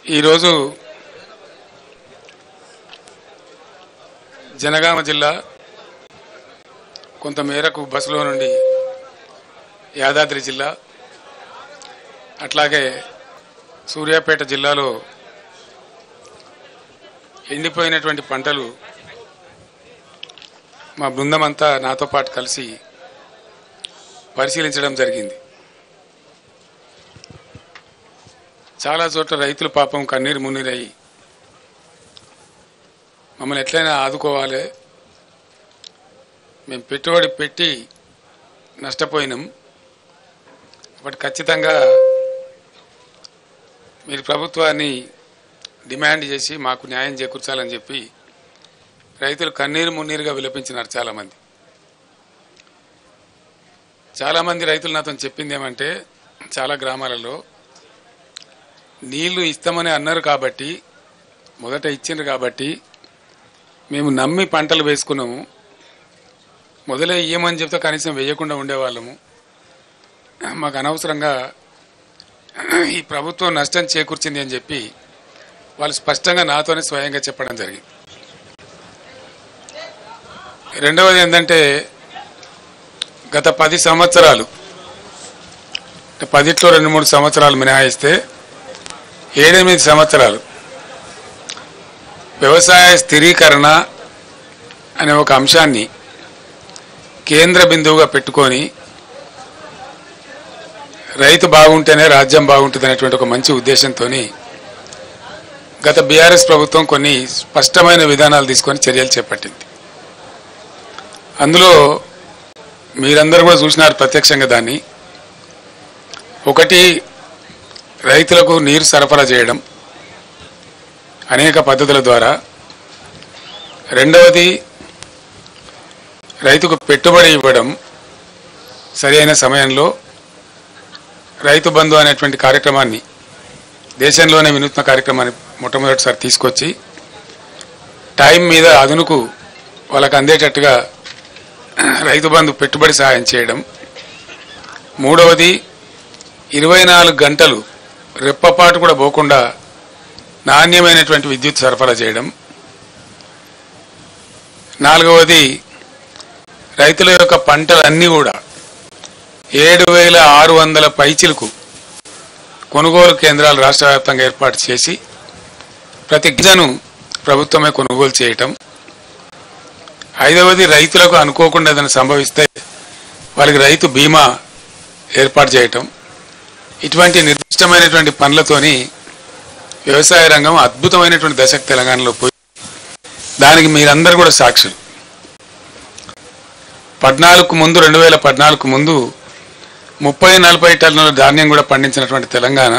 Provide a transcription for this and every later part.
ఈరోజు జనగామ జిల్లా కొంతమేరకు బస్సులో నుండి యాదాద్రి జిల్లా అట్లాగే సూర్యాపేట జిల్లాలో ఎండిపోయినటువంటి పంటలు మా బృందం అంతా నాతో పాటు కలిసి పరిశీలించడం జరిగింది. చాలా చోట్ల రైతులు పాపం కన్నీరు మున్నీరయ్యి మమ్మల్ని ఎట్లయినా ఆదుకోవాలి, మేము పెట్టుబడి పెట్టి నష్టపోయినాం, బట్ ఖచ్చితంగా మీరు ప్రభుత్వాన్ని డిమాండ్ చేసి మాకు న్యాయం చేకూర్చాలని చెప్పి రైతులు కన్నీరు మున్నీరుగా విలపించినారు. చాలామంది రైతులు నాతో చెప్పింది ఏమంటే, చాలా గ్రామాలలో నీళ్లు ఇస్తామని అన్నారు కాబట్టి, మొదట ఇచ్చిండ్రు కాబట్టి మేము నమ్మి పంటలు వేసుకున్నాము, మొదలే ఇయ్యమని చెప్తే కనీసం వేయకుండా ఉండేవాళ్ళము, మాకు అనవసరంగా ఈ ప్రభుత్వం నష్టం చేకూర్చింది అని చెప్పి వాళ్ళు స్పష్టంగా నాతోనే స్వయంగా చెప్పడం జరిగింది. రెండవది ఏంటంటే, గత 10 సంవత్సరాలు 10లో 2-3 సంవత్సరాలు మినహాయిస్తే 7-8 సంవత్సరాలు వ్యవసాయ స్థిరీకరణ అనే ఒక అంశాన్ని కేంద్ర బిందువుగా పెట్టుకొని రైతు బాగుంటేనే రాజ్యం బాగుంటుంది అనేటువంటి ఒక మంచి ఉద్దేశంతో గత బీఆర్ఎస్ ప్రభుత్వం కొన్ని స్పష్టమైన విధానాలు తీసుకొని చర్యలు చేపట్టింది. అందులో మీరందరూ కూడా చూసినారు ప్రత్యక్షంగా. దాన్ని ఒకటి, రైతులకు నీరు సరఫరా చేయడం అనేక పద్ధతుల ద్వారా. రెండవది, రైతుకు పెట్టుబడి ఇవ్వడం సరైన సమయంలో. రైతు బంధు అనేటువంటి కార్యక్రమాన్ని, దేశంలోనే వినూత్న కార్యక్రమాన్ని మొట్టమొదటిసారి తీసుకొచ్చి టైం మీద అదునుకు వాళ్ళకు అందేటట్టుగా రైతు బంధు పెట్టుబడి సహాయం చేయడం. మూడవది, 24 గంటలు రెప్పపాటు కూడా పోకుండా నాణ్యమైనటువంటి విద్యుత్ సరఫరా చేయడం. నాలుగవది, రైతుల యొక్క పంటలన్నీ కూడా 7,600 పైచిలకు కొనుగోలు కేంద్రాలు రాష్ట్ర వ్యాప్తంగా ఏర్పాటు చేసి ప్రతి గింజను ప్రభుత్వమే కొనుగోలు చేయటం. ఐదవది, రైతులకు అనుకోకుండా ఏదైనా సంభవిస్తే వాళ్ళకి రైతు బీమా ఏర్పాటు చేయటం. ఇటువంటి నిర్దిష్టమైనటువంటి పనులతోని వ్యవసాయ రంగం అద్భుతమైనటువంటి దశకు తెలంగాణలో పోయి, దానికి మీరందరూ కూడా సాక్షులు. 2014 ముందు 30-40 టన్నుల ధాన్యం కూడా పండించినటువంటి తెలంగాణ,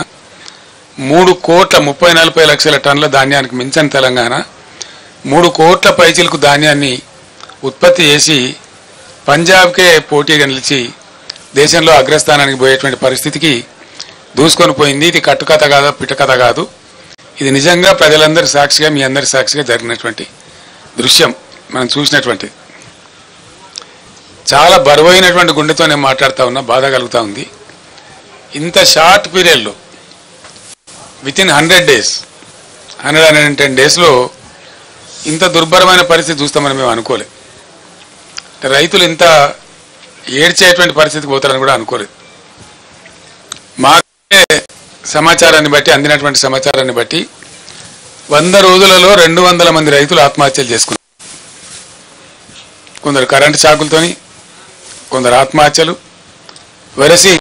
3,40 లక్షల టన్నుల ధాన్యానికి మించిన తెలంగాణ 3 కోట్ల పైచిలకు ధాన్యాన్ని ఉత్పత్తి చేసి పంజాబ్కే పోటీగా నిలిచి దేశంలో అగ్రస్థానానికి పోయేటువంటి పరిస్థితికి దూసుకొని పోయింది. ఇది కట్టుకథ కాదు, పిట్టకథ కాదు, ఇది నిజంగా ప్రజలందరి సాక్షిగా, మీ అందరి సాక్షిగా జరిగినటువంటి దృశ్యం మనం చూసినటువంటి. చాలా బరువైనటువంటి గుండెతో నేను మాట్లాడుతూ ఉన్నా, బాధ కలుగుతూ ఉంది. ఇంత షార్ట్ పీరియడ్లో వితిన్ 100 డేస్ 110 డేస్లో ఇంత దుర్భరమైన పరిస్థితి చూస్తామని మేము అనుకోలేదు. రైతులు ఇంత ఏడ్చేటువంటి పరిస్థితికి పోతారని కూడా అనుకోలేదు. మాకే సమాచారాన్ని బట్టి, అందినటువంటి సమాచారాన్ని బట్టి 100 రోజులలో 200 మంది రైతులు ఆత్మహత్యలు చేసుకున్నారు. కొందరు కరెంటు షాకులతోని, కొందరు ఆత్మహత్యలు. వరసి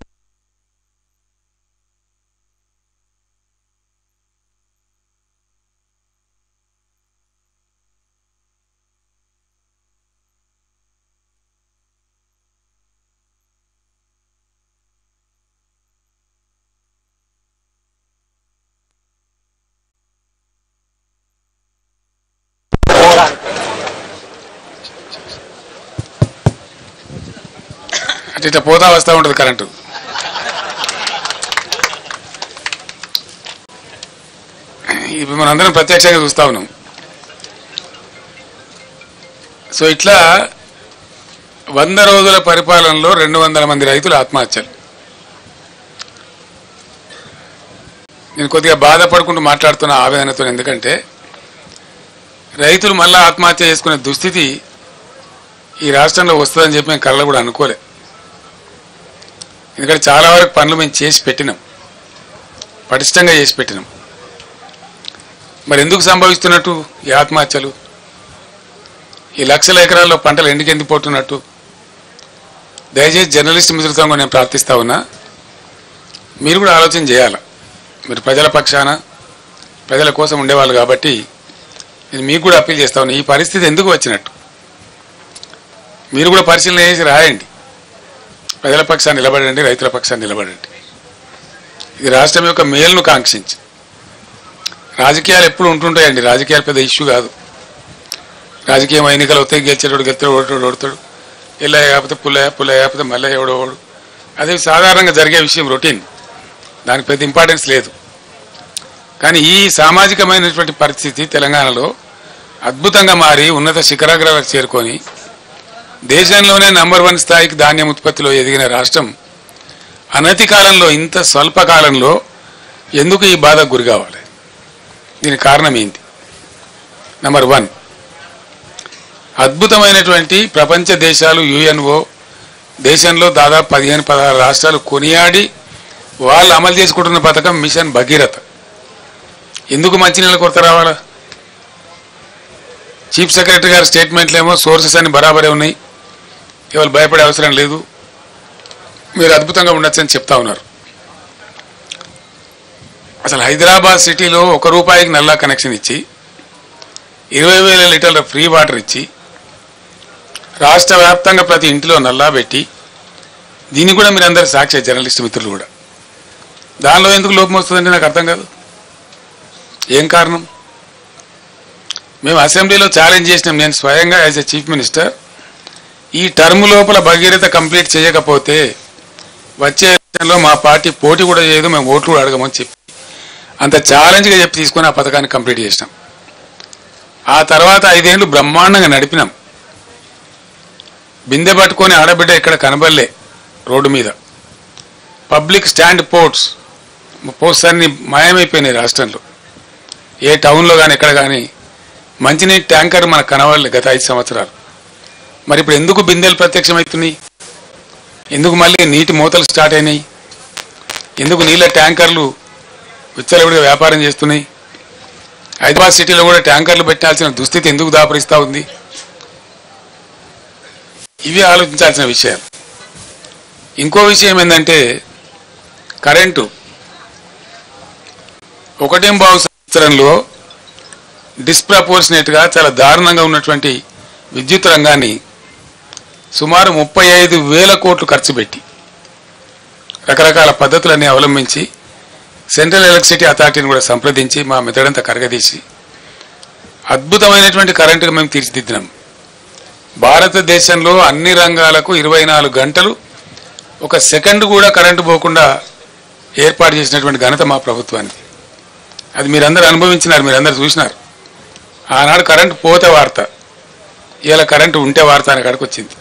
ఇట్లా పోతా వస్తూ ఉంటుంది కరెంటు. ఇప్పుడు మనందరం ప్రత్యక్షంగా చూస్తా ఉన్నాం. సో ఇట్లా 100 రోజుల పరిపాలనలో 200 మంది రైతులు ఆత్మహత్యలు. నేను కొద్దిగా బాధపడుకుంటూ మాట్లాడుతున్న ఆవేదనతో, ఎందుకంటే రైతులు మళ్ళా ఆత్మహత్య చేసుకునే దుస్థితి ఈ రాష్ట్రంలో వస్తుందని చెప్పి మేము కళ్ళ కూడా అనుకోలే. ఎందుకంటే చాలా వరకు పనులు మేము చేసి పెట్టినాం, పటిష్టంగా చేసి పెట్టినాం. మరి ఎందుకు సంభవిస్తున్నట్టు ఈ ఆత్మహత్యలు? ఈ లక్షల ఎకరాల్లో పంటలు ఎండిపోతున్నట్టు? దయచేసి జర్నలిస్ట్ మిత్రులతో నేను ప్రార్థిస్తా ఉన్నా, మీరు కూడా ఆలోచన చేయాలి. మీరు ప్రజల పక్షాన ప్రజల కోసం ఉండేవాళ్ళు కాబట్టి నేను మీకు కూడా అప్పీల్ చేస్తా ఉన్నా, ఈ పరిస్థితి ఎందుకు వచ్చినట్టు మీరు కూడా పరిశీలన చేసి రాయండి. ప్రజల పక్షాన్ని నిలబడండి, రైతుల పక్షాన్ని నిలబడండి. ఇది రాష్ట్రం యొక్క మేలును కాంక్షించి. రాజకీయాలు ఎప్పుడు ఉంటుంటాయండి, రాజకీయాలు పెద్ద ఇష్యూ కాదు. రాజకీయం ఎన్నికలు వస్తాయి, గెలిచేటోడు గెలుతాడు, ఓడతాడు, ఎల్లయ్య కాకపోతే పుల్లయ్య కాకపోతే మళ్ళీ ఎవడోడు. అది సాధారణంగా జరిగే విషయం, రొటీన్, దానికి పెద్ద ఇంపార్టెన్స్ లేదు. కానీ ఈ సామాజికమైనటువంటి పరిస్థితి తెలంగాణలో అద్భుతంగా మారి ఉన్నత శిఖరాగ్రాలకు చేరుకొని దేశంలోనే నంబర్ 1 స్థాయికి ధాన్యం ఉత్పత్తిలో ఎదిగిన రాష్ట్రం అనతి కాలంలో, ఇంత స్వల్ప కాలంలో ఎందుకు ఈ బాధకు గురి కావాలి? దీనికి కారణం ఏంటి? నంబర్ 1, అద్భుతమైనటువంటి ప్రపంచ దేశాలు, యుఎన్ఓ దేశంలో దాదాపు 15-16 రాష్ట్రాలు కొనియాడి వాళ్ళు అమలు చేసుకుంటున్న పథకం మిషన్ భగీరథ. ఎందుకు మంచినీళ్ళ కొరత రావాలా? చీఫ్ సెక్రటరీ గారి స్టేట్మెంట్లు ఏమో సోర్సెస్ అన్ని బరాబరే ఉన్నాయి, ఎవరు భయపడే అవసరం లేదు, మీరు అద్భుతంగా ఉండొచ్చని చెప్తా ఉన్నారు. అసలు హైదరాబాద్ సిటీలో ₹1 నల్లా కనెక్షన్ ఇచ్చి 20,000 లీటర్ల ఫ్రీ వాటర్ ఇచ్చి రాష్ట్ర వ్యాప్తంగా ప్రతి ఇంటిలో నల్లా పెట్టి, దీన్ని కూడా మీరు అందరు సాక్షి, జర్నలిస్ట్ మిత్రులు కూడా. దానిలో ఎందుకు లోపం వస్తుందంటే నాకు అర్థం కాదు. ఏం కారణం? మేము అసెంబ్లీలో ఛాలెంజ్ చేసినాం, నేను స్వయంగా యాజ్ ఎ చీఫ్ మినిస్టర్, ఈ టర్మ్ లోపల భగీరథ కంప్లీట్ చేయకపోతే వచ్చే ఎలక్షన్లో మా పార్టీ పోటీ కూడా చేయదు, మేము ఓట్లు కూడా అడగమని చెప్పి అంత ఛాలెంజ్గా చెప్పి తీసుకొని ఆ పథకాన్ని కంప్లీట్ చేసినాం. ఆ తర్వాత 5 ఏళ్ళు బ్రహ్మాండంగా నడిపినాం. బిందె పట్టుకొని ఆడబిడ్డ ఇక్కడ కనబడలే రోడ్డు మీద. పబ్లిక్ స్టాండ్ పోస్ట్స్ అన్ని మాయమైపోయినాయి రాష్ట్రంలో. ఏ టౌన్లో కానీ ఎక్కడ కానీ మంచినీటి ట్యాంకర్ మనకు కనబడలే గత 5 సంవత్సరాలు. మరి ఇప్పుడు ఎందుకు బిందెలు ప్రత్యక్షమవుతున్నాయి? ఎందుకు మళ్ళీ నీటి మూతలు స్టార్ట్ అయినాయి? ఎందుకు నీళ్ళ ట్యాంకర్లు విచ్చలవిడిగా వ్యాపారం చేస్తున్నాయి? హైదరాబాద్ సిటీలో కూడా ట్యాంకర్లు పెట్టాల్సిన దుస్థితి ఎందుకు దాపరిస్తూ ఉంది? ఇవి ఆలోచించాల్సిన విషయాలు. ఇంకో విషయం ఏంటంటే కరెంటు. 1.5 సంవత్సరంలో డిస్ప్రపోర్షనేట్గా చాలా దారుణంగా ఉన్నటువంటి విద్యుత్ రంగాన్ని సుమారు 35,000 కోట్లు ఖర్చు పెట్టి రకరకాల పద్ధతులన్నీ అవలంబించి సెంట్రల్ ఎలక్ట్రిసిటీ అథారిటీని కూడా సంప్రదించి మా మెదడంతా కరగదీసి అద్భుతమైనటువంటి కరెంటుగా మేము తీర్చిదిద్దినాం. భారతదేశంలో అన్ని రంగాలకు 24 గంటలు 1 సెకండ్ కూడా కరెంటు పోకుండా ఏర్పాటు చేసినటువంటి ఘనత మా ప్రభుత్వానికి. అది మీరందరూ అనుభవించినారు, మీరందరూ చూసినారు. ఆనాడు కరెంటు పోతే వార్త, ఇవాళ కరెంటు ఉంటే వార్త అనే కాడికి వచ్చింది.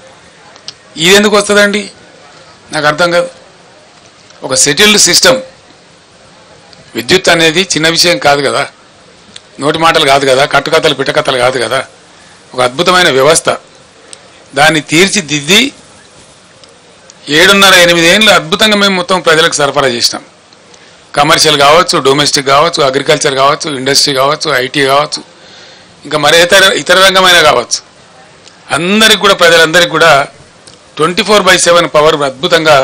ఇది ఎందుకు వస్తుందండి నాకు అర్థం కాదు. ఒక సెటిల్డ్ సిస్టమ్. విద్యుత్ అనేది చిన్న విషయం కాదు కదా, నోటి మాటలు కాదు కదా, కట్టుకథలు పిట్టకథలు కాదు కదా. ఒక అద్భుతమైన వ్యవస్థ. దాన్ని తీర్చిదిద్ది 7.5-8 ఏళ్ళు అద్భుతంగా మేము మొత్తం ప్రజలకు సరఫరా చేసినాం. కమర్షియల్ కావచ్చు, డొమెస్టిక్ కావచ్చు, అగ్రికల్చర్ కావచ్చు, ఇండస్ట్రీ కావచ్చు, ఐటీ కావచ్చు, ఇంకా మరే ఇతర రంగమైనా కావచ్చు, అందరికి కూడా ప్రజలందరికీ కూడా 24/7 పవర్ అద్భుతంగా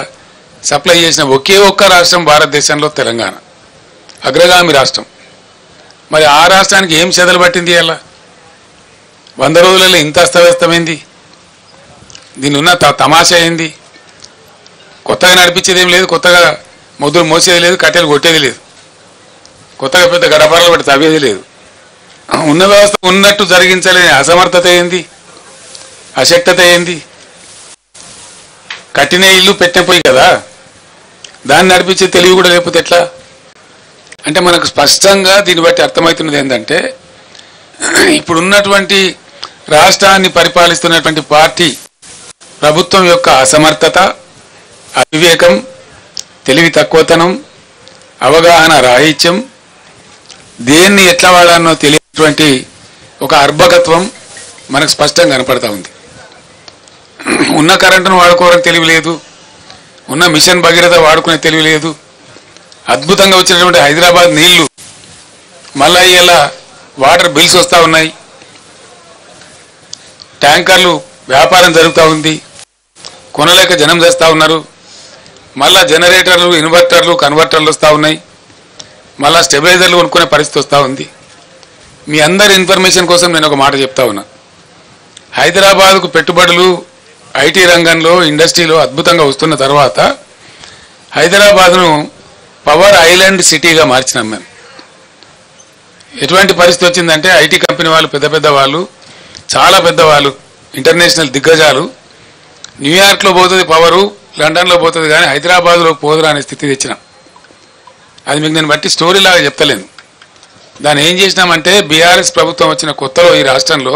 సప్లై చేసిన ఒకే ఒక్క రాష్ట్రం భారతదేశంలో తెలంగాణ, అగ్రగామి రాష్ట్రం. మరి ఆ రాష్ట్రానికి ఏం చెదలు పట్టింది? అలా 100 రోజులలో ఇంత అస్తవ్యస్తమైంది. దీని ఉన్న తమాషా ఏంది? కొత్తగా నడిపించేది ఏం లేదు, కొత్తగా మొదలు మోసేది లేదు, కట్టెలు కొట్టేది లేదు, కొత్తగా పెద్ద గడపరాలు పెట్టి తవ్వేది లేదు. ఉన్న వ్యవస్థ ఉన్నట్టు జరిగించలేని అసమర్థత ఏంది, అశక్తత ఏంది? కట్టిన ఇల్లు పెట్టిన పోయి కదా, దాన్ని నడిపించే తెలివి కూడా లేకపోతే ఎట్లా? అంటే మనకు స్పష్టంగా దీన్ని బట్టి అర్థమవుతున్నది ఏంటంటే, ఇప్పుడున్నటువంటి రాష్ట్రాన్ని పరిపాలిస్తున్నటువంటి పార్టీ ప్రభుత్వం యొక్క అసమర్థత, అవివేకం, తెలివి తక్కువతనం, అవగాహన రాహిత్యం, దేన్ని ఎట్లా వాడానో తెలియనటువంటి ఒక అర్భకత్వం మనకు స్పష్టంగా కనపడతా ఉంది. ఉన్న కరెంటును వాడుకోవడానికి తెలివి లేదు, ఉన్న మిషన్ భగీరథ వాడుకునే తెలివి లేదు. అద్భుతంగా వచ్చినటువంటి హైదరాబాద్ నీళ్లు మళ్ళా ఇలా వాటర్ బిల్స్ వస్తూ ఉన్నాయి, ట్యాంకర్లు వ్యాపారం జరుగుతూ ఉంది, కొనలేక జనం చేస్తూ ఉన్నారు. మళ్ళా జనరేటర్లు, ఇన్వర్టర్లు, కన్వర్టర్లు వస్తూ ఉన్నాయి, మళ్ళా స్టెబిలైజర్లు కొనుక్కునే పరిస్థితి వస్తూ ఉంది. మీ అందరి ఇన్ఫర్మేషన్ కోసం నేను ఒక మాట చెప్తా ఉన్నా. హైదరాబాద్కు పెట్టుబడులు ఐటీ రంగంలో, ఇండస్ట్రీలో అద్భుతంగా వస్తున్న తర్వాత హైదరాబాద్ను పవర్ ఐలాండ్ సిటీగా మార్చినాం మేము. ఎటువంటి పరిస్థితి వచ్చిందంటే ఐటీ కంపెనీ వాళ్ళు, పెద్ద పెద్ద వాళ్ళు, చాలా పెద్దవాళ్ళు, ఇంటర్నేషనల్ దిగ్గజాలు, న్యూయార్క్లో పోతుంది పవరు, లండన్లో పోతుంది, కానీ హైదరాబాద్లో పోదురా అనే స్థితి తెచ్చినాం. అది మీకు నేను బట్టి స్టోరీలాగా చెప్తలేను. దాన్ని ఏం చేసినామంటే బీఆర్ఎస్ ప్రభుత్వం వచ్చిన కొత్తలో ఈ రాష్ట్రంలో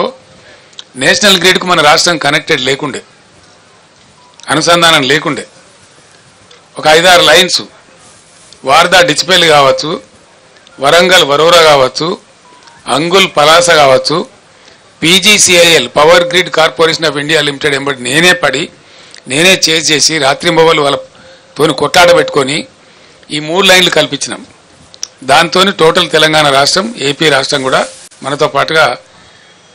నేషనల్ గ్రిడ్కు మన రాష్ట్రం కనెక్టెడ్ లేకుండే, అనుసంధానం లేకుండే. ఒక 5-6 లైన్స్ వార్దా డిచ్పల్లి కావచ్చు, వరంగల్ వరోరా కావచ్చు, అంగుల్ పలాస కావచ్చు, PGCIL power grid corporation of India limited ఎంబడి నేనే చేసి రాత్రింబవళ్ళు వాళ్ళతోని కొట్టాట పెట్టుకొని ఈ 3 లైన్లు కల్పించినాం. దాంతో టోటల్ తెలంగాణ రాష్ట్రం, ఏపీ రాష్ట్రం కూడా మనతో పాటుగా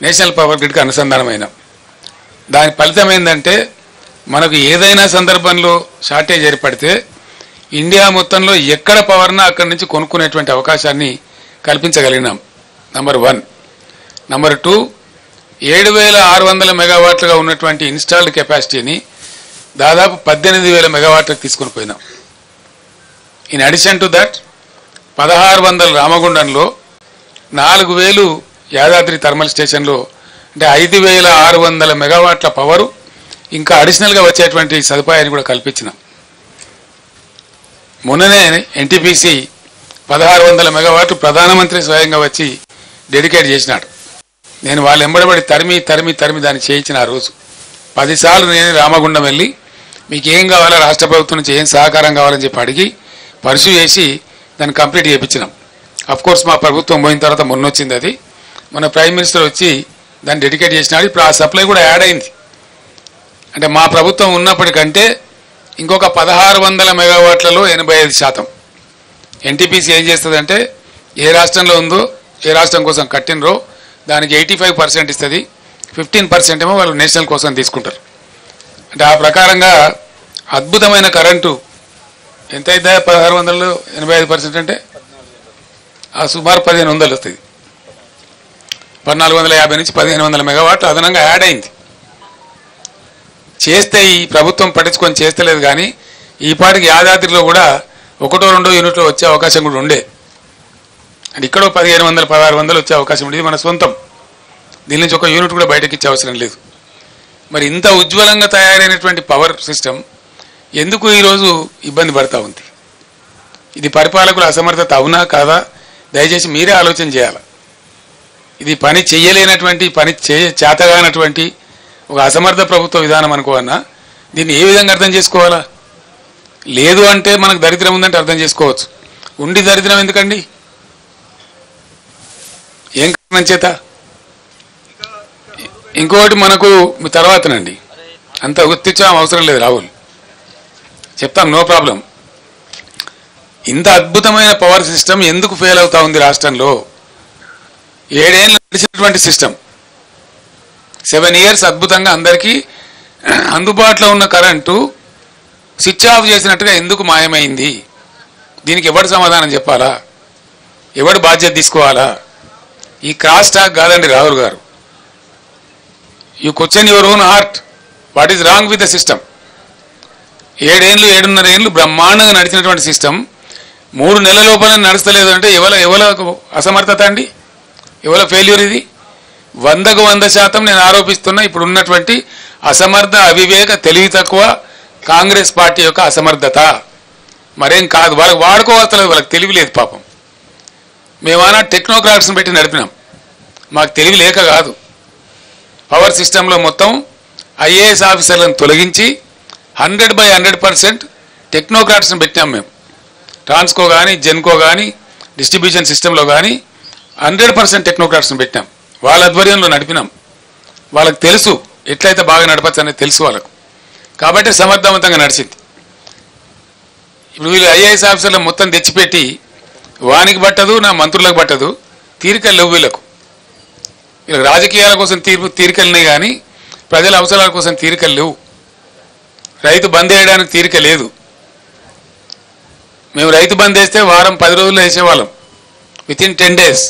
నేషనల్ పవర్ గ్రిడ్కి అనుసంధానమైనాం. దాని ఫలితం ఏంటంటే మనకు ఏదైనా సందర్భంలో షార్టేజ్ ఏర్పడితే ఇండియా మొత్తంలో ఎక్కడ పవర్నా అక్కడి నుంచి కొనుక్కునేటువంటి అవకాశాన్ని కల్పించగలిగినాం. నంబర్ 1. నంబర్ 2, 7,600 మెగావాట్లుగా ఉన్నటువంటి ఇన్స్టాల్డ్ కెపాసిటీని దాదాపు 18,000 మెగావాట్లకు తీసుకుని పోయినాం. In addition to that 1,600 రామగుండంలో, 4,000 Yadadri thermal స్టేషన్లో, అంటే 5,600 మెగావాట్ల పవరు ఇంకా అడిషనల్గా వచ్చేటువంటి సదుపాయాన్ని కూడా కల్పించినాం. మొన్ననే ఎన్టీపీసీ 1,600 మెగావాట్లు ప్రధానమంత్రి స్వయంగా వచ్చి డెడికేట్ చేసినాడు. నేను వాళ్ళు ఎంబడబడి తరిమి దాన్ని చేయించిన ఆ రోజు 10 సార్లు నేను రామగుండం వెళ్ళి మీకు ఏం కావాలో రాష్ట్ర ప్రభుత్వం నుంచి ఏం సహకారం కావాలని చెప్పి అడిగి పర్సూ చేసి దాన్ని కంప్లీట్ చేయించినాం. అఫ్కోర్స్ మా ప్రభుత్వం పోయిన తర్వాత మొన్న వచ్చింది అది, మన ప్రైమ్ మినిస్టర్ వచ్చి దాన్ని డెడికేట్ చేసినాడు. ఇప్పుడు ఆ సప్లై కూడా యాడ్ అయింది. అంటే మా ప్రభుత్వం ఉన్నప్పటికంటే ఇంకొక 1,600 మెగావాట్లలో 85%. ఎన్టీపీసీ ఏం చేస్తుందంటే ఏ రాష్ట్రంలో ఉందో, ఏ రాష్ట్రం కోసం కట్టినరో దానికి 85% ఇస్తుంది, 15% ఏమో వాళ్ళు నేషనల్ కోసం తీసుకుంటారు. అంటే ఆ ప్రకారంగా అద్భుతమైన కరెంటు ఎంత అయితే 1,600లో 85% అంటే ఆ సుమారు 1,500 వస్తుంది. 1,450 నుంచి 1,500 మెగావాట్లు అదనంగా యాడ్ అయింది. చేస్తే ఈ ప్రభుత్వం పట్టించుకొని చేస్తలేదు, కానీ ఈ పాటికి యాదాద్రిలో కూడా 1-2 యూనిట్లు వచ్చే అవకాశం కూడా ఉండే. అంటే ఇక్కడ 1,500, 1,600 వచ్చే అవకాశం ఉండేది మన సొంతం. దీని నుంచి ఒక యూనిట్ కూడా బయటకి ఇచ్చే అవసరం లేదు. మరి ఇంత ఉజ్వలంగా తయారైనటువంటి పవర్ సిస్టమ్ ఎందుకు ఈరోజు ఇబ్బంది పడతా ఉంది? ఇది పరిపాలకుల అసమర్థత అవునా కాదా? దయచేసి మీరే ఆలోచన చేయాలి. ఇది పని చెయ్యలేనటువంటి, పని చేతగానటువంటి ఒక అసమర్థ ప్రభుత్వ విధానం అనుకోవన్నా దీన్ని ఏ విధంగా అర్థం చేసుకోవాలా? లేదు అంటే మనకు దరిద్రం ఉందంటే అర్థం చేసుకోవచ్చు. ఉండి దరిద్రం ఎందుకండి? ఏం కారణం చేత? ఇంకోటి మనకు తర్వాతనండి, అంత గుర్తించడం అవసరం లేదు, రాహుల్ చెప్తాం, నో ప్రాబ్లం. ఇంత అద్భుతమైన పవర్ సిస్టమ్ ఎందుకు ఫెయిల్ అవుతా ఉంది రాష్ట్రంలో? 7 ఏళ్ళు నడిచినటువంటి సిస్టమ్, 7 years అద్భుతంగా అందరికీ అందుబాటులో ఉన్న కరెంటు స్విచ్ ఆఫ్ చేసినట్టుగా ఎందుకు మాయమైంది? దీనికి ఎవడు సమాధానం చెప్పాలా? ఎవడు బాధ్యత తీసుకోవాలా? ఈ క్రాస్ టాక్ కాదండి రాహుల్ గారు. You question your own heart, what is wrong with the system? 7 ఏళ్ళు 7.5 ఏళ్ళు బ్రహ్మాండంగా నడిచినటువంటి సిస్టమ్ 3 నెలల లోపల నడుస్తలేదు అంటే ఎవల అసమర్థత అండి? ఎవల ఫెయిల్యూర్ ఇది? 100కు 100% నేను ఆరోపిస్తున్నా ఇప్పుడు ఉన్నటువంటి అసమర్థ, అవివేక, తెలివి తక్కువ కాంగ్రెస్ పార్టీ యొక్క అసమర్థత, మరేం కాదు. వాళ్ళకి వాడుకోవస్తలేదు, వాళ్ళకి తెలివి లేదు పాపం. మేమన్నా టెక్నోక్రాట్స్ని పెట్టి నడిపినాం, మాకు తెలివి లేక కాదు. పవర్ సిస్టంలో మొత్తం ఐఏఎస్ ఆఫీసర్లను తొలగించి 100/100% టెక్నోక్రాట్స్ని పెట్టినాం మేము. ట్రాన్స్కో కానీ జెన్కో కానీ డిస్ట్రిబ్యూషన్ సిస్టంలో కానీ 100% టెక్నోక్రాట్స్ని పెట్టినాం. వాళ్ళ ఆధ్వర్యంలో నడిపినాం. వాళ్ళకి తెలుసు ఎట్లయితే బాగా నడపచ్చు అనేది తెలుసు వాళ్ళకు. కాబట్టి సమర్థవంతంగా నడిచింది. ఇప్పుడు వీళ్ళు ఐఏఎస్ ఆఫీసర్లు మొత్తం తెచ్చిపెట్టి వానికి పట్టదు, నా మంత్రులకు పట్టదు, తీరికలు లేవు వీళ్ళకు. వీళ్ళకి రాజకీయాల కోసం తీరికలున్నాయి కానీ ప్రజల అవసరాల కోసం తీరికలు లేవు. రైతు బంద్ వేయడానికి తీరిక లేదు. మేము రైతు బంద్ వేస్తే వారం 10 రోజుల్లో వేసేవాళ్ళం. Within 10 days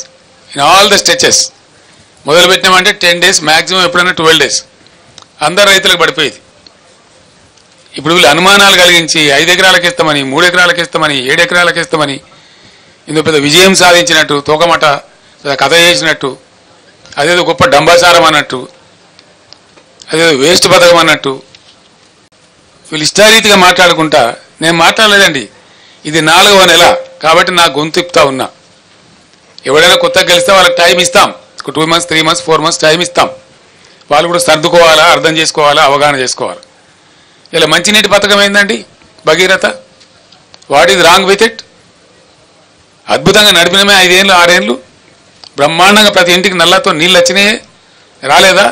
in all the stretches. మొదలు పెట్టినామంటే 10 days, మ్యాక్సిమం ఎప్పుడైనా 12 days అందరు రైతులకు పడిపోయేది. ఇప్పుడు వీళ్ళు అనుమానాలు కలిగించి 5 ఎకరాలకు ఇస్తామని, 3 ఎకరాలకు ఇస్తామని, 7 ఎకరాలకు ఇస్తామని ఇందులో పెద్ద విజయం సాధించినట్టు, తోకమట కథ చేసినట్టు, అదేదో గొప్ప డంబాసారం అన్నట్టు, అదేదో వేస్ట్ పథకం అన్నట్టు వీళ్ళు ఇష్టారీతిగా మాట్లాడుకుంటా. నేను మాట్లాడలేదండి. ఇది 4వ నెల కాబట్టి నా గొంతు ఇప్తా ఉన్నా. ఎవడైనా కొత్తగా గెలిస్తే వాళ్ళకి టైం ఇస్తాం. 2 months, 3 months, 4 months టైం ఇస్తాం. వాళ్ళు కూడా సర్దుకోవాలా, అర్థం చేసుకోవాలా, అవగాహన చేసుకోవాలి. ఇలా మంచినీటి పథకం ఏందండి Bhagiratha? What is wrong with it? అద్భుతంగా నడిపినమే 5 ఏళ్ళు 6 ఏళ్ళు బ్రహ్మాండంగా ప్రతి ఇంటికి నల్లతో నీళ్ళు వచ్చినాయే రాలేదా?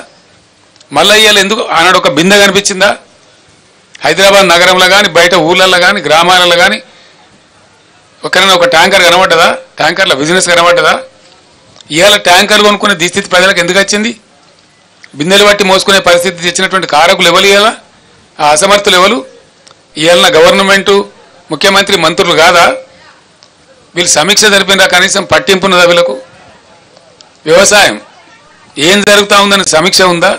మళ్ళీ ఇవాళ ఎందుకు ఆనాడు ఒక బిందె కనిపించిందా? హైదరాబాద్ నగరంలో కానీ బయట ఊళ్ళల్లో కానీ గ్రామాలలో కానీ ఒకరైనా ఒక ట్యాంకర్ కనబడ్డదా? ట్యాంకర్ల బిజినెస్ కనబడ్డదా? ఇవాళ ట్యాంకర్లు కొనుక్కునే దుస్థితి ప్రజలకు ఎందుకు వచ్చింది? బిందెలు బట్టి మోసుకునే పరిస్థితి తెచ్చినటువంటి కారకులు ఎవరు? ఇవాళ ఆ అసమర్థులు ఎవరు? ఇవాళ గవర్నమెంటు, ముఖ్యమంత్రి, మంత్రులు కాదా? వీళ్ళు సమీక్ష జరిపినరా? కనీసం పట్టింపున్నదా వీళ్ళకు? వ్యవసాయం ఏం జరుగుతూ ఉందని సమీక్ష ఉందా?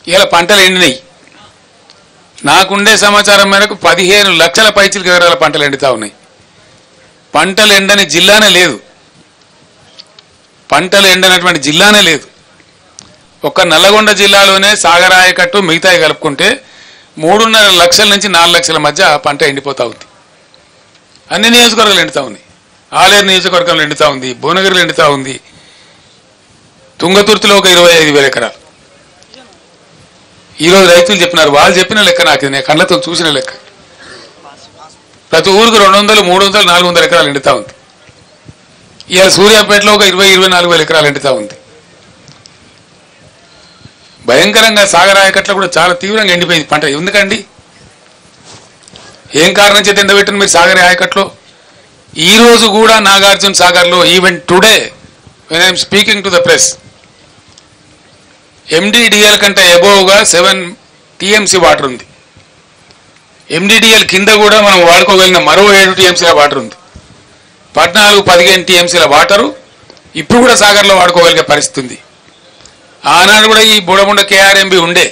ఇవాళ పంటలు ఎండినాయి. నాకుండే సమాచారం మేరకు 15 లక్షల పైచిలకు ఎకరాల పంటలు ఎండుతూ ఉన్నాయి. పంటలు ఎండని జిల్లానే లేదు. పంటలు ఎండనటువంటి జిల్లానే లేదు. ఒక్క నల్లగొండ జిల్లాలోనే సాగర్ ఆయకట్టు మిగతాయి కలుపుకుంటే 3.5 లక్షల నుంచి 4 లక్షల మధ్య పంట ఎండిపోతూ ఉంది. అన్ని నియోజకవర్గాలు ఎండుతూ ఉన్నాయి. ఆలేరు నియోజకవర్గంలో ఎండుతూ ఉంది, భువనగిరిలో ఎండుతూ ఉంది, తుంగతుర్తిలో ఒక 25,000 ఎకరాలు. ఈరోజు రైతులు చెప్పినారు. వాళ్ళు చెప్పిన లెక్క నాకు నేను కళ్ళతో చూసిన లెక్క. ప్రతి ఊరికి 200, 300, 400 ఎకరాలు ఎండుతూ ఉంది. ఇవాళ సూర్యాపేటలో ఒక 20-24 ఎకరాలు ఎండుతూ ఉంది. భయంకరంగా సాగర్ ఆయకట్లో కూడా చాలా తీవ్రంగా ఎండిపోయింది పంట. ఎందుకండి? ఏం కారణం చేత ఎండబెట్టిన మీరు సాగర్ ఆయకట్లో? ఈ రోజు కూడా నాగార్జున సాగర్లో even today when I'm speaking to the press MDDL కంటే అబోవ్గా 7 TMC వాటర్ ఉంది. MDDL కింద కూడా మనం వాడుకోగలిగిన మరో 7 TMCల వాటర్ ఉంది. 14-15 TMCల వాటరు ఇప్పుడు కూడా సాగర్లో వాడుకోగలిగే పరిస్థితి ఉంది. ఆనాడు కూడా ఈ బుడముండ KRMB ఉండే.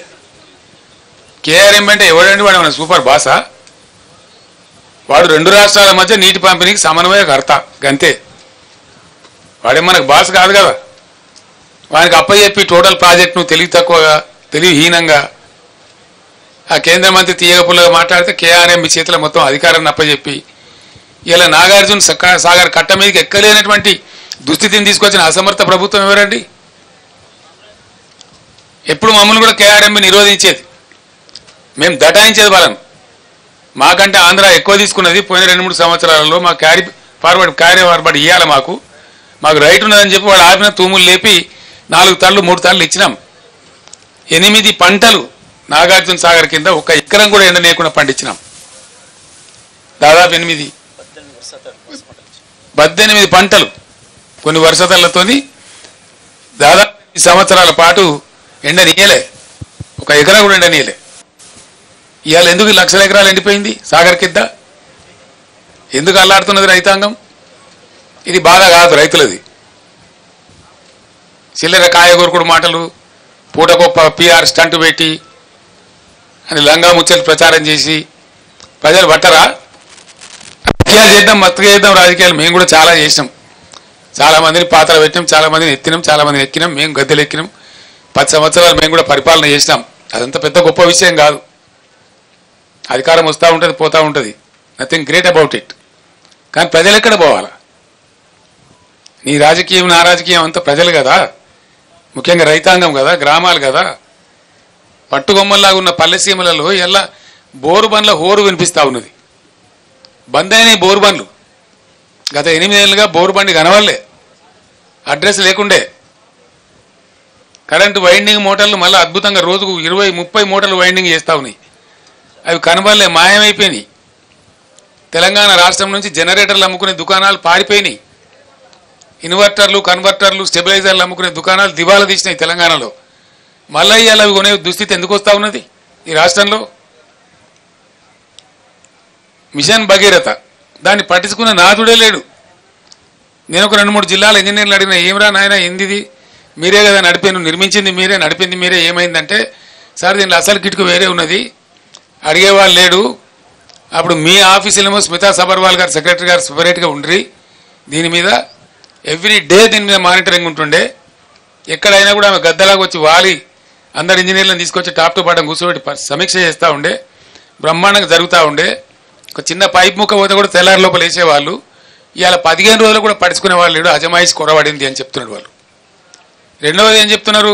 KRMB అంటే ఎవడండి? వాడు మన సూపర్ బాసా? వాడు 2 రాష్ట్రాల మధ్య నీటి పంపిణీకి సమన్వయకర్త గంతే. వాడే మనకు బాస కాదు కదా. వానికి అప్పచెప్పి టోటల్ ప్రాజెక్టును తెలివి తక్కువగా, తెలివిహీనంగా ఆ కేంద్ర మంత్రి తీయగపుల్లగా మాట్లాడితే KRMB చేతిలో మొత్తం అధికారాన్ని అప్పచెప్పి ఇలా నాగార్జున సాగర్ కట్ట మీదకి ఎక్కలేనటువంటి దుస్థితిని తీసుకొచ్చిన అసమర్థ ప్రభుత్వం ఎవరండి? ఎప్పుడు మమ్మల్ని కూడా KRMB నిరోధించేది, మేము దటాయించేది వాళ్ళను. మాకంటే ఆంధ్ర ఎక్కువ తీసుకున్నది పోయిన 2-3 సంవత్సరాలలో. మా క్యారీ ఫార్వర్డ్ ఇవ్వాలి, మాకు రైట్ ఉన్నదని చెప్పి వాళ్ళు ఆపిన తూములు లేపి 4 తళ్ళు 3 తళ్ళు ఇచ్చినాం. 8 పంటలు నాగార్జున సాగర్ కింద 1 ఎకరం కూడా ఎండనేయకుండా పండించినాం. దాదాపు 18 పంటలు కొన్ని వర్షతలతోని దాదాపు 8 సంవత్సరాల పాటు ఎండనీయలే, 1 ఎకరం కూడా ఎండనీయలే. ఇవాళ ఎందుకు లక్షల ఎకరాలు ఎండిపోయింది సాగర్ కింద? ఎందుకు అల్లాడుతున్నది రైతాంగం? ఇది బాధ కాదు రైతులది. చిల్లర కాయగూరకుడు మాటలు, పూటకొప్ప PR స్టంట్ పెట్టి అని లంగా ముచ్చలు ప్రచారం చేసి ప్రజలు పట్టరా? రాజకీయాలు చేద్దాం, మత్తుగా చేద్దాం రాజకీయాలు. మేము కూడా చాలా చేసినాం. చాలామందిని పాత్రలు పెట్టినాం, చాలామందిని ఎత్తినాం, చాలామందిని ఎక్కినాం, మేము గద్దెలు ఎక్కినాం. 10 సంవత్సరాలు మేము కూడా పరిపాలన చేసినాం. అదంతా పెద్ద గొప్ప విషయం కాదు. అధికారం వస్తూ ఉంటుంది, పోతూ ఉంటుంది. Nothing great about it. కానీ ప్రజలు ఎక్కడ పోవాలా? నీ రాజకీయం నా రాజకీయం అంతా ప్రజలు కదా, ముఖ్యంగా రైతాంగం కదా, గ్రామాలు కదా. పట్టుకొమ్మల్లాగా ఉన్న పల్లెసీమలలో ఎలా బోరు బండ్ల హోరు వినిపిస్తూ ఉన్నది. బంద్ అయినాయి బోరు బండ్లు. గత 8 ఏళ్ళుగా బోరు బండి కనవాలే, అడ్రస్ లేకుండే. కరెంటు వైండింగ్ మోటార్లు మళ్ళీ అద్భుతంగా రోజుకు 20-30 మోటార్లు వైండింగ్ చేస్తూ ఉన్నాయి. అవి కనబడలే, మాయమైపోయినాయి. తెలంగాణ రాష్ట్రం నుంచి జనరేటర్లు అమ్ముకునే దుకాణాలు పారిపోయినాయి. ఇన్వర్టర్లు, కన్వర్టర్లు, స్టెబిలైజర్లు అమ్ముకునే దుకాణాలు దివాలా తీసినాయి తెలంగాణలో. మళ్ళీ ఇవాళ అవి కొనే దుస్థితి ఎందుకు వస్తూ ఉన్నది ఈ రాష్ట్రంలో? మిషన్ భగీరథ దాన్ని పట్టించుకున్న నాథుడే లేడు. నేను ఒక 2-3 జిల్లాల ఇంజనీర్లు అడిగిన, ఏమరా నాయన ఏంది, మీరే కదా నడిపాను, నిర్మించింది మీరే, నడిపింది మీరే, ఏమైందంటే సార్ దీంట్లో అసలు కిటుకు వేరే ఉన్నది, అడిగేవాళ్ళు లేడు. అప్పుడు మీ ఆఫీసులేమో స్మితా సబర్వాల్ గారు సెక్రటరీ గారు సపరేట్గా ఉండ్రి, దీని మీద ఎవ్రీ డే దీని మీద మానిటరింగ్ ఉంటుండే. ఎక్కడైనా కూడా ఆమె గద్దలాగా వచ్చి వాలి అందరు ఇంజనీర్లను తీసుకొచ్చి టాప్ టు బాటం కూర్చోబెట్టి సమీక్ష చేస్తూ ఉండే, బ్రహ్మాండంగా జరుగుతూ ఉండే. ఒక చిన్న పైప్ ముక్క పోతే కూడా తెల్లారి లోపల వేసేవాళ్ళు. ఇవాళ 15 రోజులు కూడా పడుచుకునే వాళ్ళు లేడు, అజమాయిషి కొరబడింది అని చెప్తున్నాడు వాళ్ళు. రెండవది ఏం చెప్తున్నారు,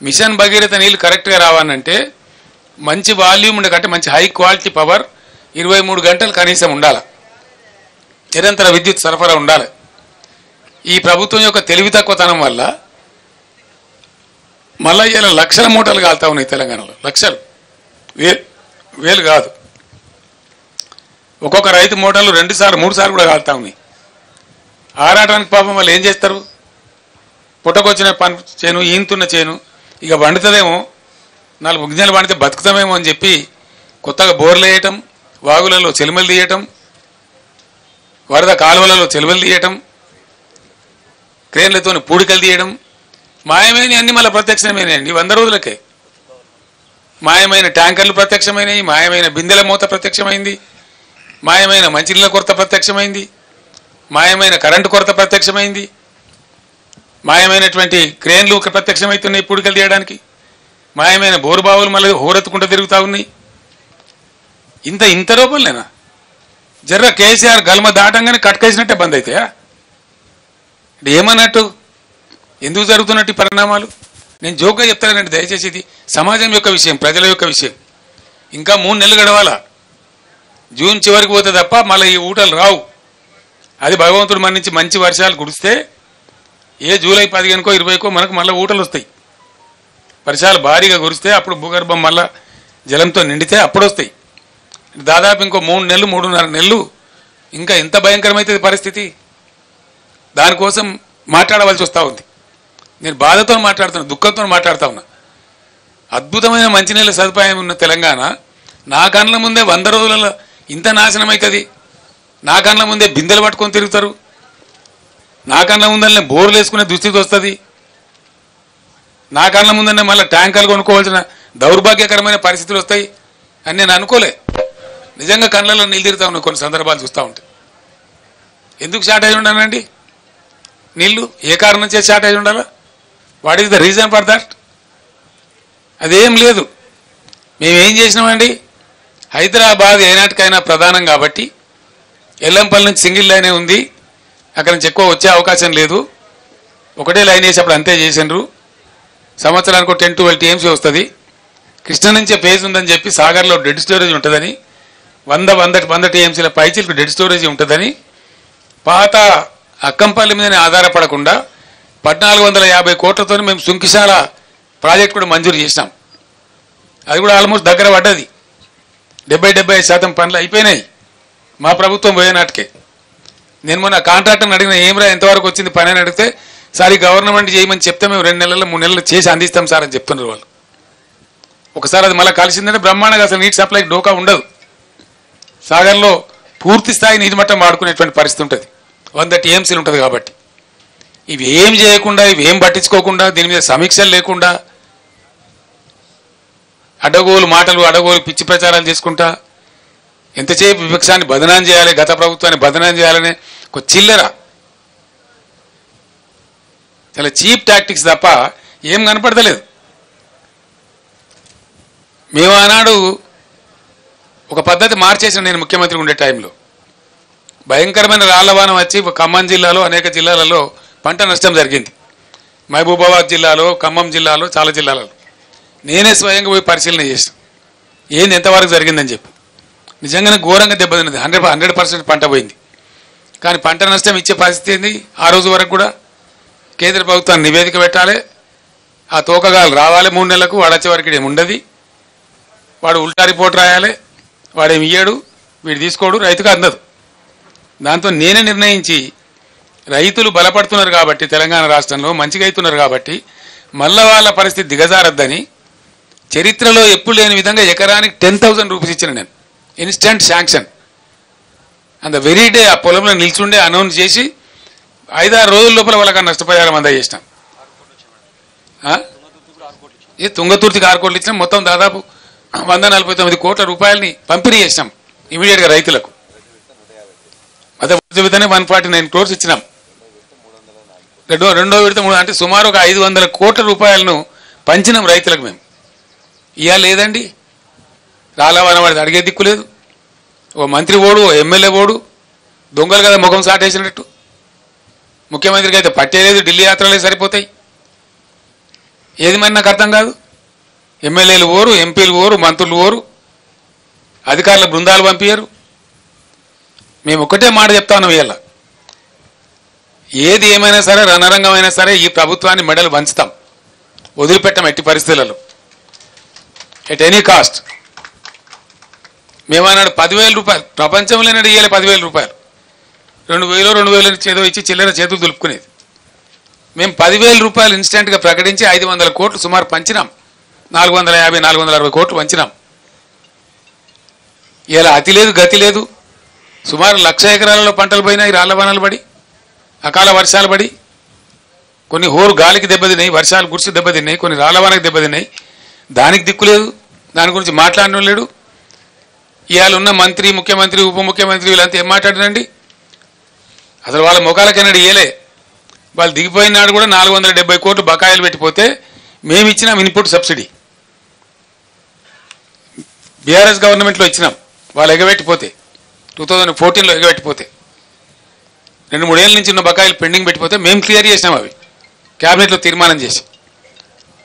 మిషన్ భగీరథ నీళ్ళు కరెక్ట్గా రావాలంటే మంచి వాల్యూమ్ ఉండకంటే మంచి హై క్వాలిటీ పవర్ 23 గంటలు కనీసం ఉండాలి, నిరంతర విద్యుత్ సరఫరా ఉండాలి. ఈ ప్రభుత్వం యొక్క తెలివి తక్కువతనం వల్ల మళ్ళీ ఇలా లక్షల మూటలు కాలుతా ఉన్నాయి తెలంగాణలో. లక్షలు, వేలు కాదు. ఒక్కొక్క రైతు మూటలు 2 సార్లు 3 సార్లు కూడా కాలుతా ఉన్నాయి. ఆరాటానికి పాపం వాళ్ళు ఏం చేస్తారు, పుట్టకొచ్చిన పని చేను, ఈంతున్న చేను ఇక వండుతుందేమో, 4 గిన్నెలు వండితే బతుకుతామేమో అని చెప్పి కొత్తగా బోర్లు వేయటం, వాగులలో చెలుమలు తీయటం, వరద కాలువలలో చెలుమలు తీయటం, క్రేన్లతో పూడికలు తీయడం, మాయమైన అన్ని మళ్ళీ ప్రత్యక్షమైనాయండి 100 రోజులకే. మాయమైన ట్యాంకర్లు ప్రత్యక్షమైనవి, మాయమైన బిందెల మూత ప్రత్యక్షమైంది, మాయమైన మంచినీళ్ళ కొరత ప్రత్యక్షమైంది, మాయమైన కరెంటు కొరత ప్రత్యక్షమైంది, మాయమైనటువంటి క్రేన్లు ప్రత్యక్షమవుతున్నాయి పూడికలు తీయడానికి, మాయమైన బోరుబావులు మళ్ళీ హోరెత్తుకుంటూ తిరుగుతూ ఉన్నాయి. ఇంత రూపంలేనా? జర్ర కేసీఆర్ గల్మ దాటంగానే కట్కేసినట్టే బంద్ అవుతాయా? ఏమన్నట్టు, ఎందుకు జరుగుతున్నట్టు పరిణామాలు? నేను జోక్గా చెప్తానండి, దయచేసి ఇది సమాజం యొక్క విషయం, ప్రజల యొక్క విషయం. ఇంకా 3 నెలలు గడవాలా, జూన్ చివరికి పోతే తప్ప మళ్ళీ ఈ ఊటలు రావు. అది భగవంతుడు మన నుంచి మంచి వర్షాలు కురిస్తే ఏ జూలై 15కో 20కో మనకు మళ్ళీ ఊటలు వస్తాయి. వర్షాలు భారీగా కురిస్తే అప్పుడు భూగర్భం మళ్ళా జలంతో నిండితే అప్పుడు వస్తాయి. దాదాపు ఇంకో 3 నెలలు 3.5 నెలలు ఇంకా ఎంత భయంకరమైతే పరిస్థితి. దానికోసం మాట్లాడవలసి వస్తూ ఉంది. నేను బాధతో మాట్లాడుతున్నా, దుఃఖంతో మాట్లాడుతూ ఉన్నా. అద్భుతమైన మంచినీళ్ళ సదుపాయం ఉన్న తెలంగాణ నా కళ్ళ ముందే 100 రోజులలో ఇంత నాశనం అవుతుంది. నా కళ్ళ ముందే బిందెలు పట్టుకొని తిరుగుతారు, నా కళ్ళ ముందరనే బోర్లు వేసుకునే దుస్థితి వస్తుంది, నా కళ్ళ ముందరనే మళ్ళీ ట్యాంకర్లు కొనుక్కోవాల్సిన దౌర్భాగ్యకరమైన పరిస్థితులు వస్తాయి అని నేను అనుకోలే. నిజంగా కళ్ళలో నీళ్ళు తిరుగుతా ఉన్నాయి కొన్ని సందర్భాలు చూస్తూ ఉంటే. ఎందుకు షార్టేజ్ ఉండాలండి నీళ్లు? ఏ కారణం చేసి షార్టేజ్ ఉండాలా? What is the reason for that? అదేం లేదు. మేమేం చేసినామండి, హైదరాబాద్ ఏనాటికైనా ప్రధానం కాబట్టి ఎల్లంపల్లి నుంచి సింగిల్ లైనే ఉంది, అక్కడ నుంచి ఎక్కువ వచ్చే అవకాశం లేదు. ఒకటే లైన్ వేసేప్పుడు అంతే చేసిండ్రు. సంవత్సరానికి 10-12 టీఎంసీ వస్తుంది. కృష్ణ నుంచే ఫేజ్ ఉందని చెప్పి సాగర్లో డెడ్ స్టోరేజ్ ఉంటుందని, 100 టీఎంసీల పైచీలకు డెడ్ స్టోరేజ్ ఉంటుందని పాత అక్కంపల్లి మీదనే ఆధారపడకుండా 1450 కోట్లతో మేము సుంకిశాల ప్రాజెక్ట్ కూడా మంజూరు చేసినాం. అది కూడా ఆల్మోస్ట్ దగ్గర పడ్డది. 70-75% పనులు అయిపోయినాయి మా ప్రభుత్వం పోయే నాటికే. నేను మొన్న కాంట్రాక్టర్ని అడిగిన, ఏమరా ఎంతవరకు వచ్చింది పని అని అడిగితే, సార్ ఈ గవర్నమెంట్ చేయమని చెప్తే మేము 2 నెలల్లో 3 నెలలు చేసి అందిస్తాం సార్ అని చెప్తున్నారు వాళ్ళు. ఒకసారి అది మళ్ళీ కలిసిందంటే బ్రహ్మాండంగా అసలు నీటి సప్లై డోకా ఉండదు. సాగర్లో పూర్తి స్థాయి నీటి మట్టం వాడుకునేటువంటి పరిస్థితి ఉంటుంది, 100 టీఎంసీలు ఉంటుంది. కాబట్టి ఇవి ఏం చేయకుండా, ఇవి ఏం పట్టించుకోకుండా, దీని మీద సమీక్షలు లేకుండా అడగోలు మాటలు, అడగోలు పిచ్చి ప్రచారాలు చేసుకుంటా ఎంతసేపు విపక్షాన్ని బదనాం చేయాలి, గత ప్రభుత్వాన్ని బదనాం చేయాలనే ఒక చిల్లర, చాలా చీప్ టాక్టిక్స్ తప్ప ఏం కనపడతలేదు. మేము ఆనాడు ఒక పద్ధతి మార్చేసిన, నేను ముఖ్యమంత్రి ఉండే టైంలో భయంకరమైన రాళ్లవానం వచ్చి ఖమ్మం జిల్లాలో అనేక జిల్లాలలో పంట నష్టం జరిగింది. మహబూబాబాద్ జిల్లాలో, ఖమ్మం జిల్లాలో, చాలా జిల్లాలలో నేనే స్వయంగా పోయి పరిశీలన చేసాను ఏంది ఎంతవరకు జరిగిందని చెప్పి. నిజంగానే ఘోరంగా దెబ్బతిన్నది. 100% పంట పోయింది. కానీ పంట నష్టం ఇచ్చే పరిస్థితి ఏంది? ఆ రోజు వరకు కూడా కేంద్ర ప్రభుత్వాన్ని నివేదిక పెట్టాలి, ఆ తోకగాలు రావాలి 3 నెలలకు, వాడు వచ్చే వరకు ఏమి ఉండదు, వాడు ఉల్టా రిపోర్ట్ రాయాలి, వాడేమి ఇయ్యాడు, వీడు తీసుకోడు, రైతుకు అందదు. దాంతో నేనే నిర్ణయించి రైతులు బలపడుతున్నారు కాబట్టి తెలంగాణ రాష్ట్రంలో మంచిగా అవుతున్నారు కాబట్టి మళ్ళా వాళ్ళ పరిస్థితి దిగజారద్దని చరిత్రలో ఎప్పుడు లేని విధంగా ఎకరానికి 10,000 రూపీస్ ఇచ్చిన నేను, ఇన్స్టంట్ శాంక్షన్. అంత వెరీ డే ఆ పొలంలో నిల్చుండే అనౌన్స్ చేసి 5-6 రోజుల లోపల వాళ్ళకి నష్టపరిహారం అందజేసినాం. ఈ తుంగతుర్తికి 6 కోట్లు ఇచ్చినాం. మొత్తం దాదాపు 149 కోట్ల రూపాయలని పంపిణీ చేసినాం ఇమీడియట్గా రైతులకు. అదే విధంగా 149 crores ఇచ్చినాం. రెండో విడత అంటే సుమారు ఒక 500 కోట్ల రూపాయలను పంచినాం రైతులకు మేము. ఇవాళ లేదండి, రాలవన వాడిది అడిగే దిక్కు లేదు. ఓ మంత్రి ఓడు, ఓ ఎమ్మెల్యే ఓడు, దొంగలు కదా ముఖం సాటేసినట్టు. ముఖ్యమంత్రికి అయితే పట్టేలేదు, ఢిల్లీ యాత్రలే సరిపోతాయి. ఏది మరి నాకు అర్థం కాదు. ఎమ్మెల్యేలు ఓరు, ఎంపీలు ఓరు, మంత్రులు ఓరు, అధికారుల బృందాలు పంపించారు. మేము ఒక్కటే మాట చెప్తా ఉన్నాం, ఇవాళ ఏది ఏమైనా సరే రణరంగమైనా సరే ఈ ప్రభుత్వాన్ని మెడలు వంచుతాం, వదిలిపెట్టాం ఎట్టి పరిస్థితులలో, ఎట్ ఎనీ కాస్ట్. మేమన్నాడు 10,000 రూపాయలు ప్రపంచంలోనే ఇయ్యాలి, 10,000 రూపాయలు, 2,000 ఏదో ఇచ్చి చిల్లర చేతులు దులుపుకునేది. మేము 10,000 రూపాయలు ఇన్స్టెంట్గా ప్రకటించి 500 కోట్లు సుమారు పంచినాం. 450-460 కోట్లు పంచినాం. ఇలా అతి లేదు గతి లేదు. సుమారు 1,00,000 ఎకరాలలో పంటలు పోయినాయి, రాళ్ల వనాలు పడి, అకాల వర్షాలు పడి, కొన్ని హోరు గాలికి దెబ్బతిన్నాయి, వర్షాలు గుర్చి దెబ్బతిన్నాయి, కొన్ని రాళ్ల వనకు దెబ్బతిన్నాయి. దానికి దిక్కు లేదు, దాని గురించి మాట్లాడడం లేడు. ఇవాళ ఉన్న మంత్రి, ముఖ్యమంత్రి, ఉప ముఖ్యమంత్రి వీళ్ళంతా ఏం మాట్లాడినండి? అసలు వాళ్ళ ముఖాలకైనాడు ఇయ్యలే. వాళ్ళు దిగిపోయిన నాడు కూడా 470 కోట్లు బకాయిలు పెట్టిపోతే మేము ఇచ్చినాం ఇన్పుట్ సబ్సిడీ. బీఆర్ఎస్ గవర్నమెంట్లో ఇచ్చినాం. వాళ్ళు ఎగబెట్టిపోతే 2014లో ఎగబెట్టిపోతే 2-3 ఏళ్ళ నుంచి ఉన్న బకాయిలు పెండింగ్ పెట్టిపోతే మేము క్లియర్ చేసినాం అవి క్యాబినెట్లో తీర్మానం చేసి.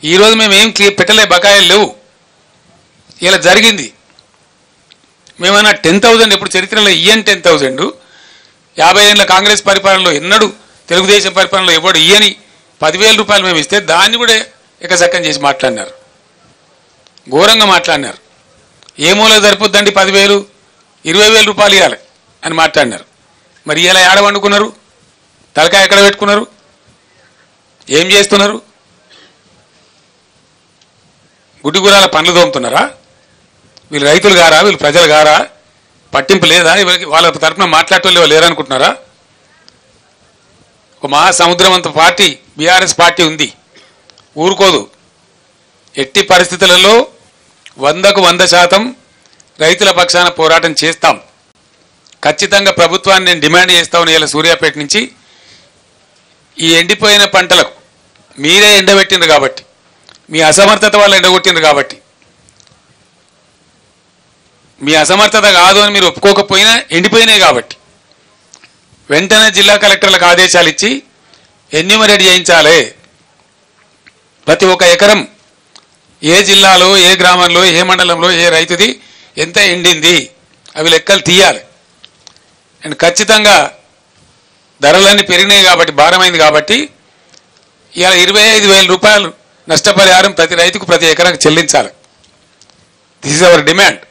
ఈరోజు మేము ఏం పెట్టలే, బకాయిలు లేవు. ఇలా జరిగింది. మేమన్నా 10,000 ఎప్పుడు చరిత్రలో ఇయ్యని 10,000 50 ఏళ్ళ కాంగ్రెస్ పరిపాలనలో ఎన్నడూ తెలుగుదేశం పరిపాలనలో ఎవడు ఇయ్యని 10,000 రూపాయలు మేము ఇస్తే దాన్ని కూడా ఎకసక్కం చేసి మాట్లాడినారు, ఘోరంగా మాట్లాడినారు. ఏ మూల సరిపోద్దండి 10,000, 20,000 రూపాయలు ఇవ్వాలి అని మాట్లాడినారు. మరి ఇలా ఏడ వండుకున్నారు? తలకాయ ఎక్కడ పెట్టుకున్నారు? ఏం చేస్తున్నారు? గుడ్డిగురాల పనులు తోముతున్నారా? వీళ్ళు రైతులు గారా? వీళ్ళు ప్రజలు గారా? పట్టింపు లేదా? వాళ్ళ తరఫున మాట్లాడటం లేరనుకుంటున్నారా? ఒక మహాసముద్రం అంత పార్టీ బీఆర్ఎస్ పార్టీ ఉంది, ఊరుకోదు. ఎట్టి పరిస్థితులలో 100కు 100% రైతుల పక్షాన పోరాటం చేస్తాం. ఖచ్చితంగా ప్రభుత్వాన్ని నేను డిమాండ్ చేస్తాను. ఇలా సూర్యాపేట నుంచి ఈ ఎండిపోయిన పంటలకు మీరే ఎండబెట్టిండ్రు కాబట్టి, మీ అసమర్థత వల్ల ఎండగొట్టిండ్రు కాబట్టి, మీ అసమర్థత కాదు అని మీరు ఒప్పుకోకపోయినా ఎండిపోయినాయి కాబట్టి వెంటనే జిల్లా కలెక్టర్లకు ఆదేశాలు ఇచ్చి ఎన్యూమరేట్ చేయించాలి. ప్రతి ఒక్క ఎకరం ఏ జిల్లాలో, ఏ గ్రామంలో, ఏ మండలంలో, ఏ రైతుది ఎంత ఎండింది అవి లెక్కలు తీయాలి. అండ్ ఖచ్చితంగా ధరలన్నీ పెరిగినాయి కాబట్టి, భారమైంది కాబట్టి ఇలా 25,000 రూపాయలు నష్టపరిహారం ప్రతి రైతుకు ప్రతి ఎకరాకు చెల్లించాలి. This is our demand.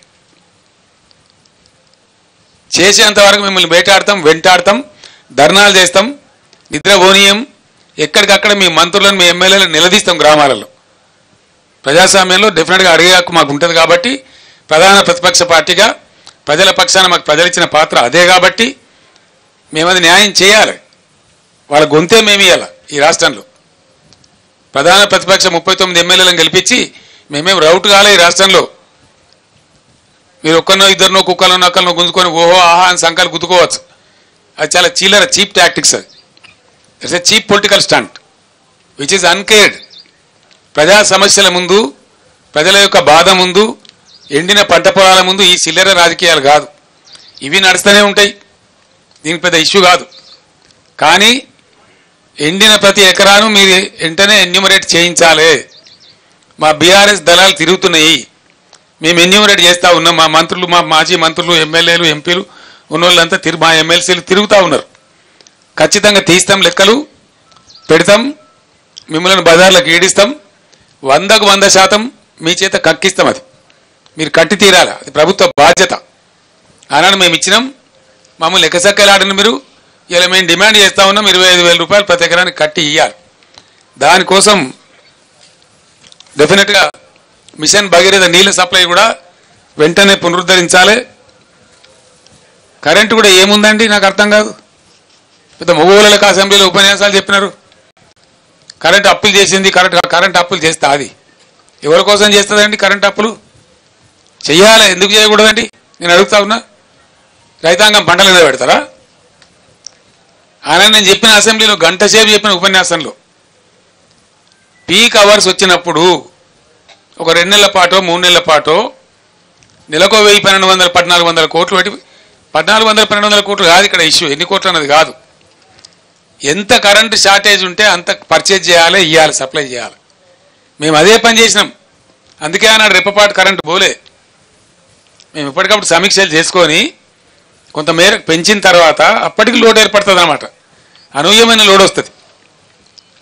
చేసేంతవరకు మిమ్మల్ని వేటాడతాం, వెంటాడతాం, ధర్నాలు చేస్తాం, నిద్రపోనీయం. ఎక్కడికక్కడ మీ మంత్రులను, మీ ఎమ్మెల్యేలను నిలదీస్తాం గ్రామాలలో. ప్రజాస్వామ్యంలో డెఫినెట్గా అడిగే హక్కు మాకు ఉంటుంది కాబట్టి, ప్రధాన ప్రతిపక్ష పార్టీగా ప్రజల పక్షాన మాకు ప్రజలు ఇచ్చిన పాత్ర అదే కాబట్టి మేమది న్యాయం చేయాలి. వాళ్ళ గొంతే మేము ఇవ్వాలి. ఈ రాష్ట్రంలో ప్రధాన ప్రతిపక్ష 39 ఎమ్మెల్యేలను గెలిపించి మేమేం రౌట్ కాలే. ఈ రాష్ట్రంలో మీరు ఒక్కరినో ఇద్దరినో కుక్కలో నక్కలను గుంజుకొని ఓహో ఆహా అని సంఖ్యలు గుద్దుకోవచ్చు. అది చాలా చీలర, చీప్ టాక్టిక్స్. అది it's a cheap political stunt which is uncared. ప్రజా సమస్యల ముందు, ప్రజల యొక్క బాధ ముందు, ఎండిన పంట పొలాల ముందు ఈ చిల్లర రాజకీయాలు కాదు. ఇవి నడుస్తూనే ఉంటాయి, దీనికి పెద్ద ఇష్యూ కాదు. కానీ ఎండిన ప్రతి ఎకరాను మీరు వెంటనే ఎన్యూమరేట్ చేయించాలి. మా బీఆర్ఎస్ దళాలు తిరుగుతున్నాయి, మేము ఎన్యూమరేట్ చేస్తూ ఉన్నాం. మా మంత్రులు, మా మాజీ మంత్రులు, ఎమ్మెల్యేలు, ఎంపీలు ఉన్నోళ్ళంతా మా ఎమ్మెల్సీలు తిరుగుతూ ఉన్నారు. ఖచ్చితంగా తీస్తాం, లెక్కలు పెడతాం, మిమ్మల్ని బజార్లకు ఈడిస్తాం, 100కు 100% మీ చేత కక్కిస్తాం. అది మీరు కట్టి తీరాలి, అది ప్రభుత్వ బాధ్యత. ఆనాడు మేము ఇచ్చినాం, మమ్మల్ని లెక్కసక్కలాడిన మీరు. ఇలా మేము డిమాండ్ చేస్తూ ఉన్నాం 25,000 రూపాయలు ప్రతి ఎకరానికి కట్టి ఇవ్వాలి. దానికోసం డెఫినెట్గా మిషన్ భగీరథ నీళ్ళ సప్లై కూడా వెంటనే పునరుద్ధరించాలి. కరెంటు కూడా ఏముందండి నాకు అర్థం కాదు. పెద్ద మగవాళ్ళకి అసెంబ్లీలో ఉపన్యాసాలు చెప్పినారు. కరెంటు అప్పులు చేసింది, కరెంటు అప్పులు చేస్తా. అది ఎవరి కోసం చేస్తుందండి? కరెంటు అప్పులు చెయ్యాలి, ఎందుకు చేయకూడదండి? నేను అడుగుతా ఉన్నా. రైతాంగం పంటల మీద పెడతారా? ఆయన నేను చెప్పిన అసెంబ్లీలో గంట సేపు చెప్పిన ఉపన్యాసంలో పీక్ అవర్స్ వచ్చినప్పుడు ఒక 2 నెలల పాటో 3 నెలల పాటో నెలకో 1,100-1,400 కోట్లు పెట్టి 1,400-1,200 కోట్లు కాదు ఇక్కడ ఇష్యూ, ఎన్ని కోట్లు అన్నది కాదు. ఎంత కరెంటు షార్టేజ్ ఉంటే అంత పర్చేజ్ చేయాలి, ఇవ్వాలి, సప్లై చేయాలి. మేము అదే పని చేసినాం. అందుకే ఆనాడు రెప్పపాటు కరెంటు పోలే. మేము ఇప్పటికప్పుడు సమీక్షలు చేసుకొని కొంతమేరకు పెంచిన తర్వాత అప్పటికి లోడ్ ఏర్పడుతుంది అన్నమాట. అనూహ్యమైన లోడ్ వస్తుంది.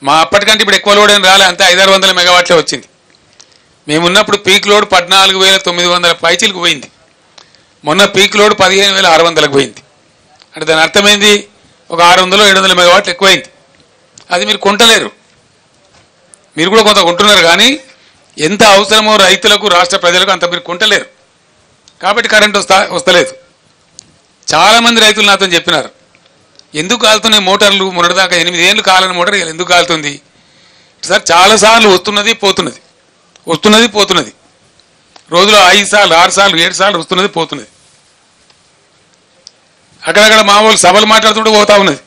మా అప్పటికంటే ఇప్పుడు ఎక్కువ లోడ్ ఏం రాలే, అంతే 500-600 మెగావాట్లే వచ్చింది. మేమున్నప్పుడు పీక్ లోడ్ 14,900 పైచీలకు పోయింది. మొన్న పీక్ లోడ్ 15,600లకు పోయింది. అంటే దాని అర్థమైంది ఒక 600-700 మెగావాట్లు ఎక్కువైంది. అది మీరు కొంటలేరు. మీరు కూడా కొంత కొంటున్నారు, కానీ ఎంత అవసరమో రైతులకు, రాష్ట్ర ప్రజలకు అంత మీరు కొంటలేరు. కాబట్టి కరెంటు వస్తలేదు. చాలామంది రైతులు నాతో చెప్పినారు, ఎందుకు కాలుతున్నాయి మోటార్లు? మొన్నటిదాకా 8 ఏళ్ళు కాలని మోటార్ ఎందుకు కాలుతుంది సార్? చాలాసార్లు వస్తున్నది పోతున్నది, వస్తున్నది పోతున్నది. రోజులో 5 సార్లు 6 సార్లు 7 సార్లు వస్తున్నది పోతున్నది. అక్కడక్కడ మా వాళ్ళు సభలు మాట్లాడుతుంటే పోతా ఉన్నది.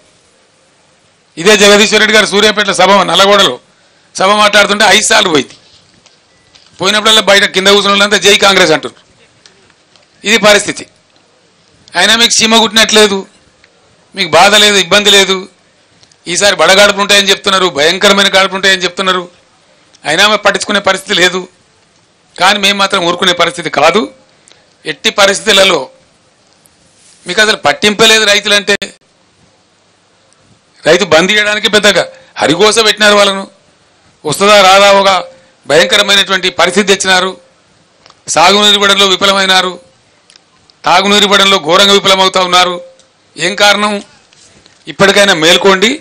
ఇదే జగదీశ్వర్ రెడ్డి గారు సూర్యాపేట సభ, నల్లగొండలో సభ మాట్లాడుతుంటే 5 సార్లు పోయింది. పోయినప్పుడల్లా బయట కింద కూర్చున్న వాళ్ళంతా జై కాంగ్రెస్ అంటున్నారు. ఇది పరిస్థితి. అయినా మీకు సీమ కుట్టినట్లేదు, మీకు బాధ లేదు, ఇబ్బంది లేదు. ఈసారి బడగాడుపులు ఉంటాయని చెప్తున్నారు, భయంకరమైన గాడుపులు ఉంటాయని చెప్తున్నారు. అయినా మేము పట్టించుకునే పరిస్థితి లేదు. కానీ మేము మాత్రం ఊరుకునే పరిస్థితి కాదు. ఎట్టి పరిస్థితులలో మీకు అసలు పట్టింపలేదు రైతులంటే. రైతు బంద్ చేయడానికి పెద్దగా హరిగోస పెట్టినారు వాళ్ళను. వస్తుందా రాదా ఒక భయంకరమైనటువంటి పరిస్థితి తెచ్చినారు. సాగునీరు ఇవ్వడంలో విఫలమైనారు, తాగునీరు ఇవ్వడంలో ఘోరంగా విఫలమవుతా ఉన్నారు. ఏం కారణం? ఇప్పటికైనా మేల్కోండి.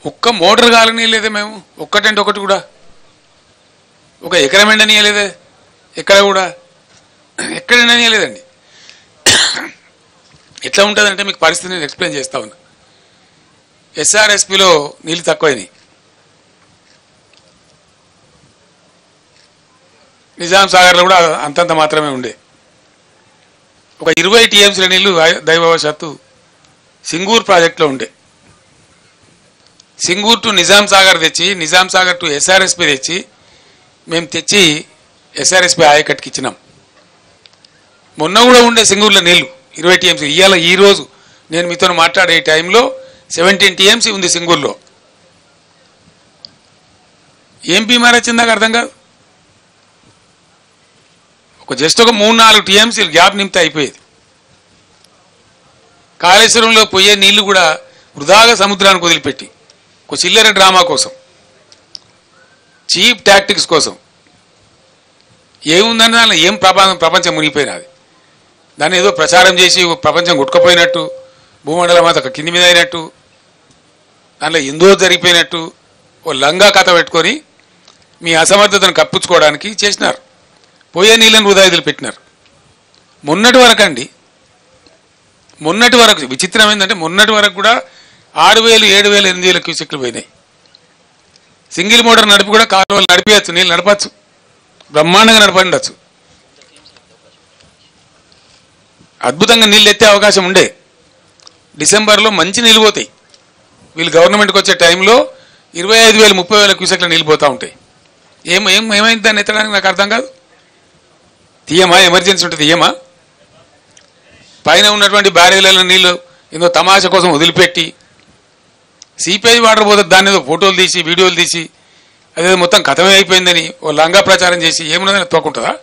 ఒక్క మోటార్ కాలనీయలేదే మేము, ఒక్కటంటే ఒకటి కూడా. ఒక ఎకరం ఎండనీయలేదే, ఎక్కడ కూడా ఎక్కడ ఎండనీయలేదండి. ఎట్లా ఉంటుందంటే మీకు పరిస్థితి నేను ఎక్స్ప్లెయిన్ చేస్తా ఉన్నా. ఎస్ఆర్ఎస్పిలో నీళ్ళు తక్కువైనాయి. నిజాం సాగర్లో కూడా అంతంత మాత్రమే ఉండే. ఒక 20 టీఎంసీల నీళ్లు దైవవశాత్తు సింగూర్ ప్రాజెక్టులో ఉండే. సింగూర్ టు నిజాం సాగర్ తెచ్చి, నిజాం సాగర్ టు ఎస్ఆర్ఎస్పి తెచ్చి, మేము తెచ్చి ఎస్ఆర్ఎస్పి ఆయకట్టుకి ఇచ్చినాం. మొన్న కూడా ఉండే సింగూర్లో నీళ్లు 20 టీఎంసీ. ఇవాళ ఈరోజు నేను మీతో మాట్లాడే టైంలో 17 టీఎంసీ ఉంది సింగూర్లో. ఏం బీమార్ వచ్చిందాక అర్థం కాదు. జస్ట్ ఒక 3-4 టీఎంసీలు గ్యాప్ నింపితే అయిపోయేది. కాళేశ్వరంలో పోయే నీళ్లు కూడా వృధాగా సముద్రానికి వదిలిపెట్టి ఒక చిల్లర డ్రామా కోసం, చీప్ టాక్టిక్స్ కోసం ఏముందని దానిలో ఏం ప్రపంచం మునిగిపోయినది. దాన్ని ఏదో ప్రచారం చేసి ప్రపంచం గుట్టుకుపోయినట్టు, భూమండలం అంతా కింది మీద అయినట్టు, దానిలో ఎందో జరిగిపోయినట్టు ఓ లంగా కథ పెట్టుకొని మీ అసమర్థతను కప్పించుకోవడానికి చేసినారు. పోయే నీళ్ళని వృధా వదిలిపెట్టినారు. మొన్నటి వరకు అండి, మొన్నటి వరకు విచిత్రం ఏంటంటే మొన్నటి వరకు కూడా 6,000, 7,000, 8,000 క్యూసెక్లు పోయినాయి. సింగిల్ మోటార్ నడిపి కూడా కాలువలు నడిపేయచ్చు, నీళ్ళు నడపచ్చు, బ్రహ్మాండంగా నడపండొచ్చు. అద్భుతంగా నీళ్ళు ఎత్తే అవకాశం ఉండే. డిసెంబర్లో మంచి నీళ్ళు పోతాయి. వీళ్ళు గవర్నమెంట్కి వచ్చే టైంలో 25,000 30,000 క్యూసెక్ల నీళ్ళు పోతూ ఉంటాయి. ఏమైంది దాన్ని ఎత్తడానికి నాకు అర్థం కాదు. తీయమా? ఎమర్జెన్సీ ఉంటుంది తీయమా? పైన ఉన్నటువంటి బ్యారేజ్లలో నీళ్ళు ఏదో తమాషా కోసం వదిలిపెట్టి సిపిఐ వాటర్ పోతుంది. దాన్ని ఏదో ఫోటోలు తీసి వీడియోలు తీసి అదేదో మొత్తం కథమే అయిపోయిందని ఓ లంగా ప్రచారం చేసి ఏమున్నదని తోకుంటుందా?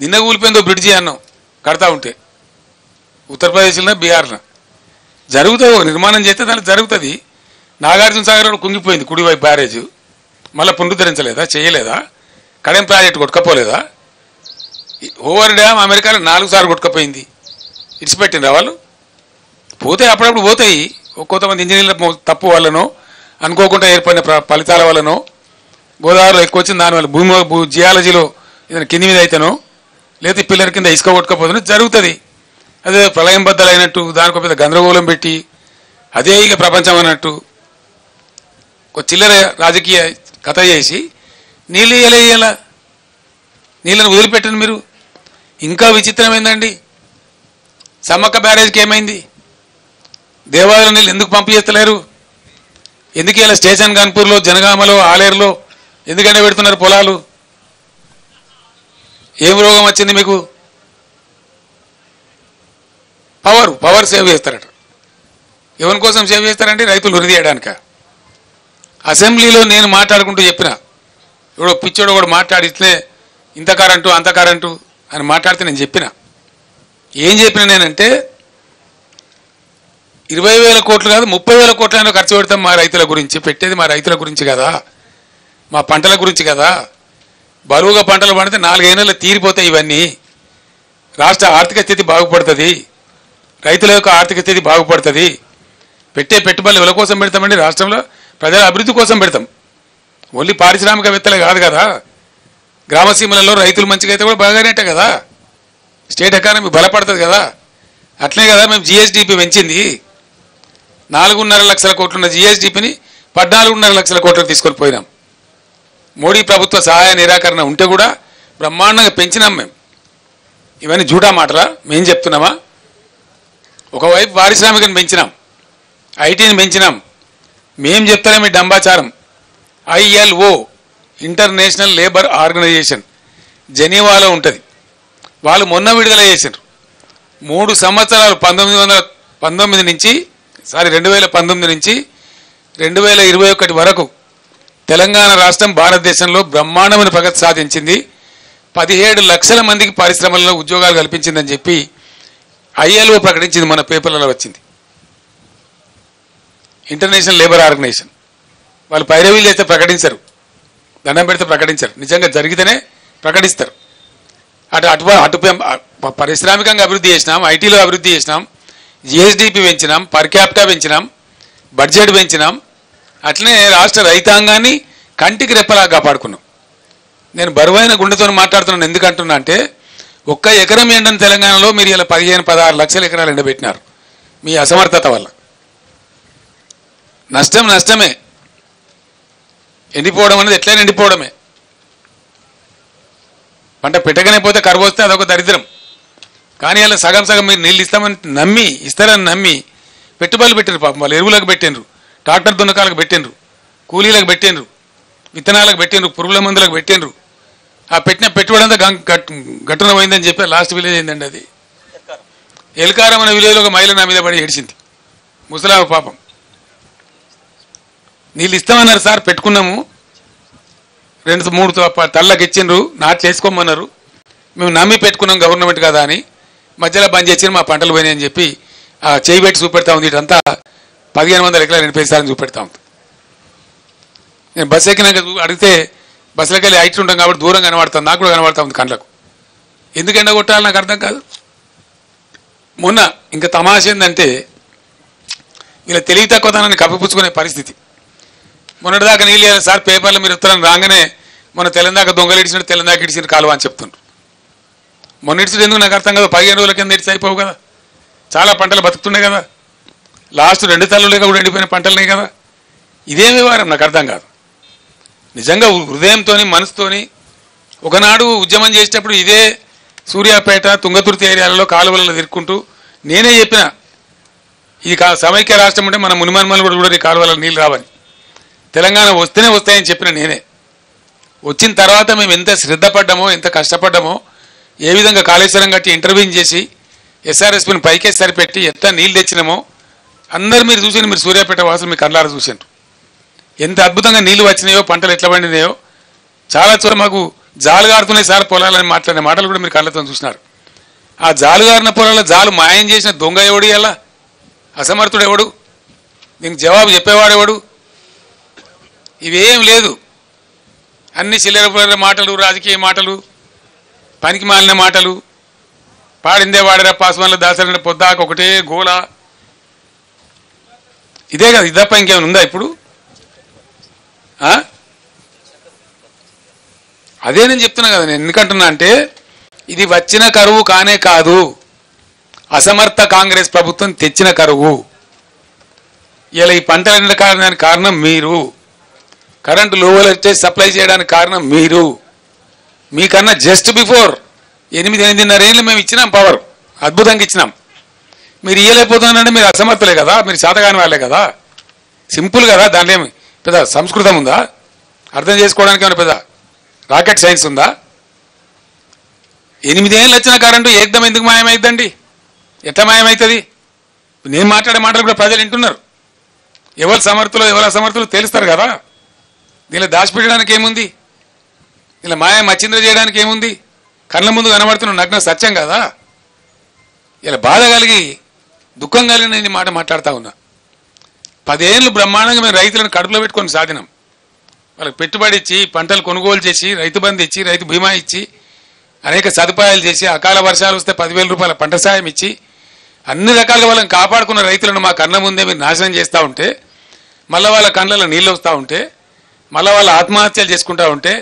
నిన్న కూలిపోయిందో బ్రిడ్జి అన్నాం కడతా ఉంటే ఉత్తరప్రదేశ్లో బీహార్లో జరుగుతుంది. నిర్మాణం చేస్తే దానికి జరుగుతుంది. నాగార్జున సాగర్ కుంగిపోయింది కుడివైపు బ్యారేజ్, మళ్ళీ పునరుద్ధరించలేదా? చేయలేదా? కడెం ప్రాజెక్టు కొట్టుకపోలేదా? ఓవర్ డ్యామ్ అమెరికాలో 4 సార్లు కొట్టుకపోయింది. ఇడిచిపెట్టిండ్రా వాళ్ళు? పోతే అప్పుడప్పుడు పోతాయి. కొంతమంది ఇంజనీర్ల తప్పు వల్లనో అనుకోకుండా ఏర్పడిన ఫలితాల వల్లనో గోదావరిలో ఎక్కువ వచ్చింది, దానివల్ల జియాలజీలో ఏదైనా కింది మీద అయితేనో లేదా పిల్లల కింద ఇసుక కొట్టుకపోతుందో జరుగుతుంది. అదే ప్రళయం బద్దలైనట్టు దానికి పెద్ద గందరగోళం పెట్టి అదే ఇక ప్రపంచం అన్నట్టు ఒక చిల్లర రాజకీయ కథ చేసి నీళ్ళు ఇయ్యాల నీళ్ళని వదిలిపెట్టండి మీరు. ఇంకా విచిత్రం ఏందండి, సమ్మక్క బ్యారేజ్కి ఏమైంది? దేవాలయ నీళ్ళు ఎందుకు పంపు చేస్తలేరు? ఎందుకు ఇలా స్టేషన్ కాన్పూర్లో జనగామలో ఆలేరులో ఎందుకంటే పెడుతున్నారు పొలాలు? ఏం రోగం వచ్చింది మీకు? పవర్ సేవ్ చేస్తారట. ఎవరి కోసం సేవ్ చేస్తారంటే రైతులు ఉరిదీయడానిక. అసెంబ్లీలో నేను మాట్లాడుకుంటూ చెప్పిన, ఇప్పుడు పిచ్చోడు కూడా మాట్లాడితే ఇంత కరెంటు అంత కరెంటు అని మాట్లాడితే నేను చెప్పిన, ఏం చెప్పిన నేనంటే 20,000 కోట్లు కాదు 30,000 కోట్లైనా ఖర్చు పెడతాం మా రైతుల గురించి. పెట్టేది మా రైతుల గురించి కదా, మా పంటల గురించి కదా. బరువుగా పంటలు పండితే 4 ఏళ్ళలో తీరిపోతాయి ఇవన్నీ. రాష్ట్ర ఆర్థిక స్థితి బాగుపడుతుంది, రైతుల యొక్క ఆర్థిక స్థితి బాగుపడుతుంది. పెట్టే పెట్టుబడులు ఎవరి కోసం పెడతామండి? రాష్ట్రంలో ప్రజల అభివృద్ధి కోసం పెడతాం. ఓన్లీ పారిశ్రామికవేత్తలే కాదు కదా, గ్రామసీమలలో రైతులు మంచిగా అయితే కూడా బాగానేట్టే కదా, స్టేట్ ఎకానమీ బలపడుతుంది కదా. అట్లే కదా మేము జిఎస్డిపి పెంచింది. 4.5 లక్షల కోట్లున్న జిఎస్డిపిని 14.5 లక్షల కోట్లకు తీసుకొని పోయినాం. మోడీ ప్రభుత్వ సహాయ నిరాకరణ ఉంటే కూడా బ్రహ్మాండంగా పెంచినాం మేము. ఇవన్నీ జూటా మాటలా? మేము చెప్తున్నామా? ఒకవైపు పారిశ్రామికను పెంచినాం, ఐటీని పెంచినాం. మేం చెప్తానే మీ డంబాచారం. ILO ఇంటర్నేషనల్ లేబర్ ఆర్గనైజేషన్ జెనీవాలో ఉంటుంది. వాళ్ళు మొన్న విడుదల చేశారు. 3 సంవత్సరాలు 2019 నుంచి 2021 వరకు తెలంగాణ రాష్ట్రం భారతదేశంలో బ్రహ్మాండమైన ప్రగతి సాధించింది. 17 లక్షల మందికి పరిశ్రమలలో ఉద్యోగాలు కల్పించిందని చెప్పి ILO ప్రకటించింది. మన పేపర్లలో వచ్చింది. ఇంటర్నేషనల్ లేబర్ ఆర్గనైజేషన్ వాళ్ళు పైరవీలు చేస్తే ప్రకటించరు, దండం పెడితే ప్రకటించరు, నిజంగా జరిగితేనే ప్రకటిస్తారు. అటు పారిశ్రామికంగా అభివృద్ధి చేసినాం, ఐటీలో అభివృద్ధి చేసినాం, జిఎస్డిపి పెంచినాం, పర్ క్యాపిటా పెంచినాం, బడ్జెట్ పెంచినాం. అట్లనే రాష్ట్ర రైతాంగాన్ని కంటికి రెప్పలా కాపాడుకున్నాం. నేను బరువైన గుండెతో మాట్లాడుతున్నాను. ఎందుకంటున్నా అంటే 1 ఎకరం ఎండని తెలంగాణలో మీరు ఇలా 15-16 లక్షల ఎకరాలు ఎండబెట్టినారు మీ అసమర్థత వల్ల. నష్టమే. ఎండిపోవడం అనేది ఎట్లయినా ఎండిపోవడమే. పంట పెట్టగానే పోతే కరువు వస్తే అదొక దరిద్రం. కానీ అలా సగం మీరు నీళ్ళు ఇస్తారని నమ్మి పెట్టుబడులు పెట్టిండ్రు. పాపం వాళ్ళు ఎరువులకు పెట్టిండ్రు, ట్రాక్టర్ దున్నకాలకు పెట్టిండ్రు, కూలీలకు పెట్టిండ్రు, విత్తనాలకు పెట్టిండ్రు, పురుగుల మందులకు పెట్టిండ్రు. ఆ పెట్టిన పెట్టుబడి అంతా గట్టున పోయిందని చెప్పి లాస్ట్ విలేజ్ అయిందండి. అది ఎల్కారం అనే విలేజ్లో ఒక మహిళ నా మీద పడి ఏడిచింది. ముసలామ పాపం. నీళ్ళు ఇస్తామన్నారు సార్, పెట్టుకున్నాము, 2-3 తళ్ళకి ఇచ్చిండ్రు, నాట్లు వేసుకోమన్నారు, మేము నమ్మి పెట్టుకున్నాం గవర్నమెంట్ కదా అని మధ్యలో బంద్ చేసి మా పంటలు పోయినాయని చెప్పి చేయి పెట్టి చూపెడతా ఉంది. ఇటంతా 1500 ఎకరాలు ఎండిపోయిస్తారని చూపెడతా ఉంది. నేను బస్సు ఎక్కినాక అడిగితే బస్సులకి వెళ్ళి హైట్ ఉంటాం కాబట్టి దూరం కనబడుతుంది, నాకు కూడా కనబడతా ఉంది కళ్ళకు. ఎందుకు ఎండగొట్టాలి నాకు అర్థం కాదు. మొన్న ఇంకా తమాష ఏంటంటే వీళ్ళ తెలివి తక్కువతనాన్ని కప్పిపుచ్చుకునే పరిస్థితి. మొన్నటిదాకా నీళ్ళు సార్ పేపర్లో మీరు ఉత్తరం రాగానే మొన్న తెలంగాణ దొంగలు ఇడిచినట్టు తెలంగాణ ఇడిచిన కాలువ అని చెప్తుండ్రు. మొన్న ఇడిచిడు ఎందుకు నాకు అర్థం కాదు. 15 రోజుల కింద ఇడిచి అయిపోవు కదా, చాలా పంటలు బతుకుతున్నాయి కదా, లాస్ట్ 2 తల్లులేక కూడా ఎండిపోయిన పంటలున్నాయి కదా. ఇదేం వ్యవహారం నాకు అర్థం కాదు. నిజంగా హృదయంతో మనసుతోని ఒకనాడు ఉద్యమం చేసేటప్పుడు ఇదే సూర్యాపేట తుంగతుర్తి ఏరియాలలో కాలువలలో తిరుక్కుంటూ నేనే చెప్పిన ఇది సమైక్య రాష్ట్రం ఉంటే మన మునిమన్మలు కూడా ఈ కాలువలలో నీళ్ళు రావని, తెలంగాణ వస్తేనే వస్తాయని చెప్పిన నేనే. వచ్చిన తర్వాత మేము ఎంత శ్రద్ధ పడ్డామో, ఎంత కష్టపడ్డామో, ఏ విధంగా కాళేశ్వరం కట్టి ఇంటర్వ్యూన్ చేసి ఎస్ఆర్ఎస్పీని పైకే సరిపెట్టి ఎంత నీళ్ళు తెచ్చినామో అందరు మీరు చూసి, మీరు సూర్యాపేట వాసులు మీ కళ్ళారా చూసారు ఎంత అద్భుతంగా నీళ్లు వచ్చినాయో, పంటలు ఎట్లా పండినాయో. చాలా చోట్ల మాకు జాలుగారుతున్నాయి సార్ పొలాలని మాట్లాడిన మాటలు కూడా మీరు కళ్ళతో చూసినారు. ఆ జాలుగారిన పొలాల జాలు మాయం చేసిన దొంగ ఎవడు, ఎలా అసమర్థుడు ఎవడు, దీనికి జవాబు చెప్పేవాడెవడు? ఇవేం లేదు, అన్ని చిల్లర మాటలు, రాజకీయ మాటలు, పనికి మాలిన మాటలు. పాడిందే వాడరా పాస్వాన్ల దాసరి పొద్దాక ఒకటే గోల. ఇదే కదా, ఇది తప్ప ఇంకేమైనా ఉందా ఇప్పుడు? అదే నేను చెప్తున్నా కదా. నేను ఎందుకంటున్నా అంటే ఇది వచ్చిన కరువు కానే కాదు, అసమర్థ కాంగ్రెస్ ప్రభుత్వం తెచ్చిన కరువు. ఇలా ఈ పంటలు ఎండడానికి కారణం మీరు, కరెంటు లో వోల్టేజ్ సప్లై చేయడానికి కారణం మీరు. మీకన్నా జస్ట్ బిఫోర్ 8-8.5 ఏళ్ళు మేము ఇచ్చినాం పవర్, అద్భుతంగా ఇచ్చినాం. మీరు ఇయ్యలేకపోతున్నారంటే మీరు అసమర్థులే కదా, మీరు శాతగాని వాళ్ళే కదా. సింపుల్ కదా, దాంట్లో ఏమి పెద్ద సంస్కృతం ఉందా? అర్థం చేసుకోవడానికి ఏమైనా పెద్ద రాకెట్ సైన్స్ ఉందా? 8 ఏళ్ళు వచ్చిన కరెంటు ఏకదం ఎందుకు మాయమైందండి? ఎట్లా మాయమవుతుంది? నేను మాట్లాడే మాటలు కూడా ప్రజలు వింటున్నారు. ఎవరు సమర్థులు ఎవరు అసమర్థులు తెలుస్తారు కదా. దీనిలో దాచిపెట్టడానికి ఏముంది? ఇలా మాయ మచ్చింద్ర చేయడానికి ఏముంది? కళ్ళ ముందు కనబడుతున్న నగ్న సత్యం కదా. ఇలా బాధ కలిగి దుఃఖం కలిగి నేను మాట మాట్లాడుతూ ఉన్నా. 10 ఏళ్ళు బ్రహ్మాండంగా మేము రైతులను కడుపులో పెట్టుకొని సాధినాం. వాళ్ళకి పెట్టుబడి ఇచ్చి, పంటలు కొనుగోలు చేసి, రైతు బంధు ఇచ్చి, రైతు బీమా ఇచ్చి, అనేక సదుపాయాలు చేసి, అకాల వర్షాలు వస్తే 10,000 రూపాయల పంట సాయం ఇచ్చి, అన్ని రకాలుగా వాళ్ళని కాపాడుకున్న రైతులను మా కళ్ళ ముందే మీరు నాశనం చేస్తూ ఉంటే, మళ్ళీ వాళ్ళ కళ్ళలో నీళ్ళు వస్తూ ఉంటే, మళ్ళీ వాళ్ళ ఆత్మహత్యలు చేసుకుంటూ ఉంటే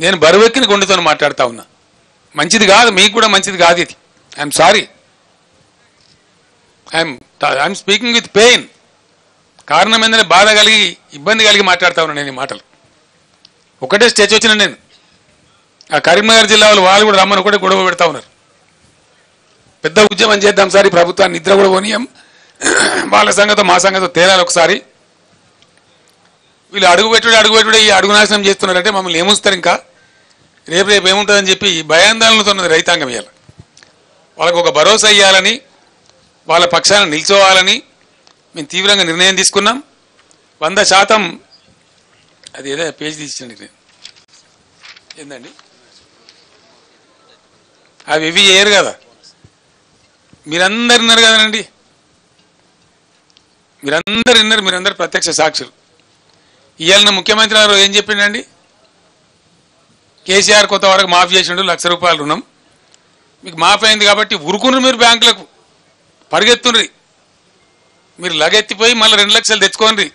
నేను బరువెక్కిన గుండెతో మాట్లాడుతూ ఉన్నా. మంచిది కాదు, మీకు కూడా మంచిది కాదు ఇది. I'm sorry, I'm speaking with pain. కారణం ఏంటంటే బాధ కలిగి, ఇబ్బంది కలిగి మాట్లాడుతూ ఉన్నా నేను ఈ మాటలు. ఒకటే స్టేజ్ వచ్చిన నేను ఆ కరీంనగర్ జిల్లా వాళ్ళు కూడా రమ్మని ఒకటే గొడవ పెడతా ఉన్నారు. పెద్ద ఉద్యమం చేద్దాం సార్, ఈ ప్రభుత్వాన్ని నిద్ర కూడా పోనీయం, వాళ్ళ సంగతో మా సంగతో తేలాలి ఒకసారి. వీళ్ళు అడుగుపెట్టుడే ఈ అడుగు నాశనం చేస్తున్నారంటే మమ్మల్ని ఏముస్తారు ఇంకా, రేపు ఏముంటుందని చెప్పి భయాందోళనతో ఉన్నది రైతాంగం. ఇవ్వాలి వాళ్ళకు ఒక భరోసా ఇవ్వాలని, వాళ్ళ పక్షాన నిల్చోవాలని మేము తీవ్రంగా నిర్ణయం తీసుకున్నాం. 100% అది ఏదో పేజ్ తీసిండి ఏందండి, అవి ఇవి చేయరు కదా. మీరందరు విన్నారు కదనండి, మీరందరు విన్నారు, మీరందరు ప్రత్యక్ష సాక్షులు. ఇవాళ ముఖ్యమంత్రి గారు ఏం చెప్పిండండి? కేసీఆర్ కొత్త వరకు మాఫీ చేసిండు, ₹1,00,000 రుణం మీకు మాఫీ అయింది కాబట్టి ఉరుకున్నారు మీరు బ్యాంకులకు, పరిగెత్తుండ్రి. మీరు లగెత్తిపోయి మళ్ళీ 2 లక్షలు తెచ్చుకోండి.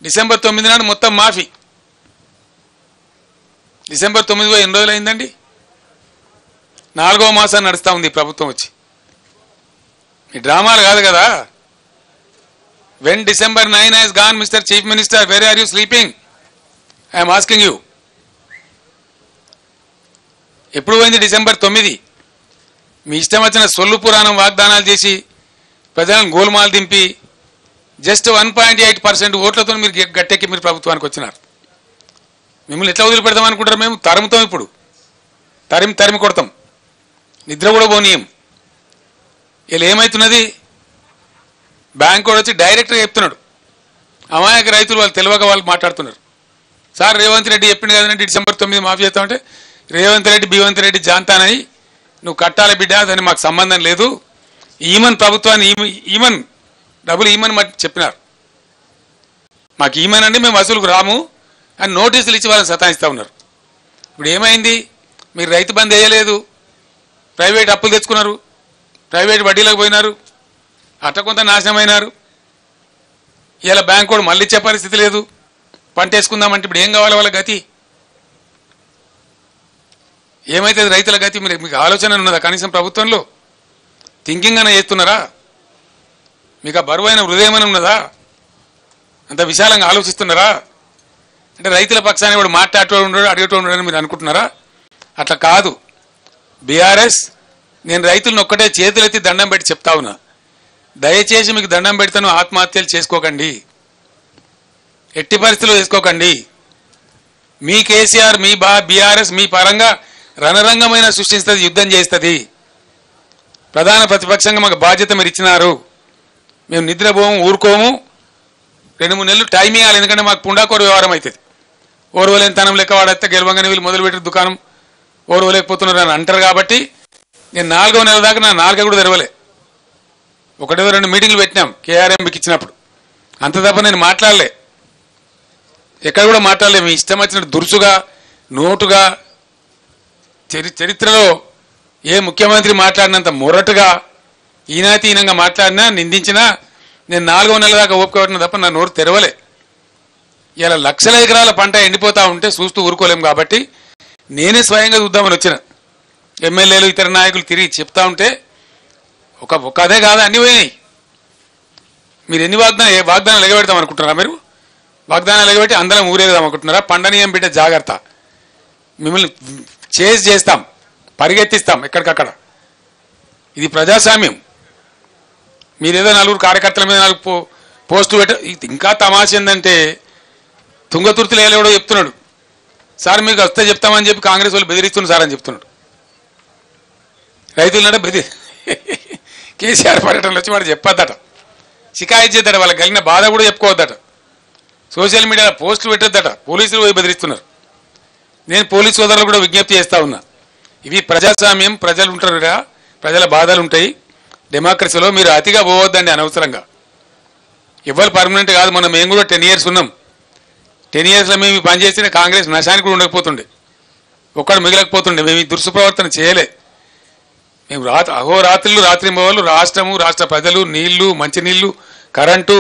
డిసెంబర్ 9 నాడు మొత్తం మాఫీ. డిసెంబర్ 9 పోయి ఎన్ని రోజులు అయిందండి? 4వ మాసాన్ని నడుస్తూ ఉంది ప్రభుత్వం వచ్చి. ఈ డ్రామాలు కాదు కదా. When December 9 has gone, Mr. Chief Minister, where are you sleeping? I am asking you. ఎప్పుడు పోయింది డిసెంబర్ 9? మీ ఇష్టం వచ్చిన సొల్లు పురాణం వాగ్దానాలు చేసి ప్రజలను గోల్మాల్ దింపి జస్ట్ 1.8% ఓట్లతో మీరు గట్టెక్కి మీరు ప్రభుత్వానికి వచ్చినారు. మిమ్మల్ని ఎట్లా వదిలిపెడతాం అనుకుంటారు? మేము తరుముతాం, ఇప్పుడు తరిమి కొడతాం, నిద్ర కూడా పోనీయం. ఇలా ఏమవుతున్నది? బ్యాంకు వచ్చి డైరెక్ట్గా చెప్తున్నాడు, అమాయక రైతులు వాళ్ళు తెలియక వాళ్ళు మాట్లాడుతున్నారు. సార్ రేవంత్ రెడ్డి చెప్పింది కదండి డిసెంబర్ 9 మాఫీ చేస్తామంటే, రేవంత్ రెడ్డి బీవంత్ రెడ్డి జాంతానని నువ్వు కట్టాలి బిడ్డ, దాన్ని మాకు సంబంధం లేదు, ఈమన్ ప్రభుత్వాన్ని ఈమన్ డబ్బులు ఈమన్ చెప్పినారు. మాకు ఈమన్ అండి, మేము వసూలుకు రాము అని నోటీసులు ఇచ్చి వాళ్ళని సతాయిస్తూ ఉన్నారు. ఇప్పుడు ఏమైంది? మీరు రైతు బంద్ వేయలేదు, ప్రైవేట్ అప్పులు తెచ్చుకున్నారు, ప్రైవేట్ వడ్డీలకు పోయినారు, అట్ట కొంత నాశనమైనారు. ఇలా బ్యాంకు కూడా మళ్ళీ ఇచ్చే పరిస్థితి లేదు. పంట వేసుకుందామంటే ఇప్పుడు ఏం కావాలి వాళ్ళ గతి? ఏమైతుంది రైతుల గతి? మీకు ఆలోచన ఉన్నదా? కనీసం ప్రభుత్వంలో థింకింగ్ అనే చేస్తున్నారా? మీకు ఆ బరువైన హృదయం అని ఉన్నదా? అంత విశాలంగా ఆలోచిస్తున్నారా? అంటే రైతుల పక్షాన్ని వాడు మాట్లాడేటోడు ఉండడు, అడిగేటోడు ఉండడు అని మీరు అనుకుంటున్నారా? అట్లా కాదు. బీఆర్ఎస్ నేను రైతులను ఒక్కటే చేతులెత్తి దండం పెట్టి చెప్తా ఉన్నా, దయచేసి మీకు దండం పెడతాను, ఆత్మహత్యలు చేసుకోకండి, ఎట్టి పరిస్థితుల్లో చేసుకోకండి. మీ కేసీఆర్ మీ బీఆర్ఎస్ మీ పరంగా రణరంగమైన సృష్టిస్తుంది, యుద్ధం చేస్తుంది. ప్రధాన ప్రతిపక్షంగా మాకు బాధ్యత మీరు ఇచ్చినారు, మేము నిద్రపోము ఊరుకోము. 2-3 నెలలు టైం ఇవ్వాలి, ఎందుకంటే మాకు పుండాకోరు వ్యవహారం అవుతుంది. ఓర్వలేనితనం లెక్క వాడైతే గెలవంగానే వీళ్ళు మొదలుపెట్టిన దుకాణం ఓర్వలేకపోతున్నారు అని అంటారు. కాబట్టి నేను 4వ నెల దాకా నా నాలుక కూడా తెరవలే. 1-2 మీటింగ్లు పెట్టినాం కేఆర్ఎంకి ఇచ్చినప్పుడు, అంత తప్ప నేను మాట్లాడలే, ఎక్కడ కూడా మాట్లాడలే. మీ ఇష్టం వచ్చినట్టు దురుసుగా నోటుగా చరిత్రలో ఏ ముఖ్యమంత్రి మాట్లాడినంత మొరటుగా ఈనాతీనంగా మాట్లాడినా నిందించినా నేను 4వ నెల దాకా ఓపిక పట్టిన తప్ప నా నోరు తెరవలే. ఇలా లక్షల ఎకరాల పంట ఎండిపోతా ఉంటే చూస్తూ ఊరుకోలేం. కాబట్టి నేనే స్వయంగా చూద్దామని వచ్చిన. ఎమ్మెల్యేలు ఇతర నాయకులు తిరిగి చెప్తా ఉంటే ఒక అదే కాదా అన్ని పోయినాయి. మీరు ఎన్ని వాగ్దానాలు ఎగబెడతాం అనుకుంటున్నారా? మీరు వాగ్దానాలు ఎగబెట్టి అందరం ఊరేగుదాం అనుకుంటున్నారా? పండనీయం బిడ్డ జాగ్రత్త, మిమ్మల్ని చేస్తాం, పరిగెత్తిస్తాం ఎక్కడికక్కడ. ఇది ప్రజాస్వామ్యం. మీరేదో 4 కార్యకర్తల మీద 4 పోస్టులు ఇంకా తమాష ఏంటంటే తుంగతుర్తిలో ఏలేవడో చెప్తున్నాడు, సార్ మీకు వస్తే చెప్తామని చెప్పి కాంగ్రెస్ వాళ్ళు బెదిరిస్తున్నారు సార్ అని చెప్తున్నాడు. రైతులనట కేసీఆర్ పర్యటనలు వచ్చి వాడు చెప్పొద్దట, షికాయత్ చేద్దట, వాళ్ళకి కలిగిన బాధ కూడా చెప్పుకోవద్దట, సోషల్ మీడియాలో పోస్టులు పెట్టొద్దట, పోలీసులు పోయి బెదిరిస్తున్నారు. నేను పోలీసు సోదరులు కూడా విజ్ఞప్తి చేస్తా ఉన్నా, ఇవి ప్రజాస్వామ్యం, ప్రజలు ఉంటారు, ప్రజల బాధలు ఉంటాయి. డెమోక్రసీలో మీరు అతిగా పోవద్దండి అనవసరంగా. ఎవరు పర్మనెంట్ కాదు, మేము కూడా 10 years ఉన్నాం. 10 yearsలో మేము పనిచేసిన కాంగ్రెస్ నశానికి కూడా ఉండకపోతుండే, ఒక్కడు మిగలకపోతుండే. మేము ఈ దుర్సుప్రవర్తన చేయలే. మేము అహోరాత్రులు రాత్రింబవళ్ళు రాష్ట్రము, రాష్ట్ర ప్రజలు, నీళ్లు, మంచినీళ్లు, కరెంటు,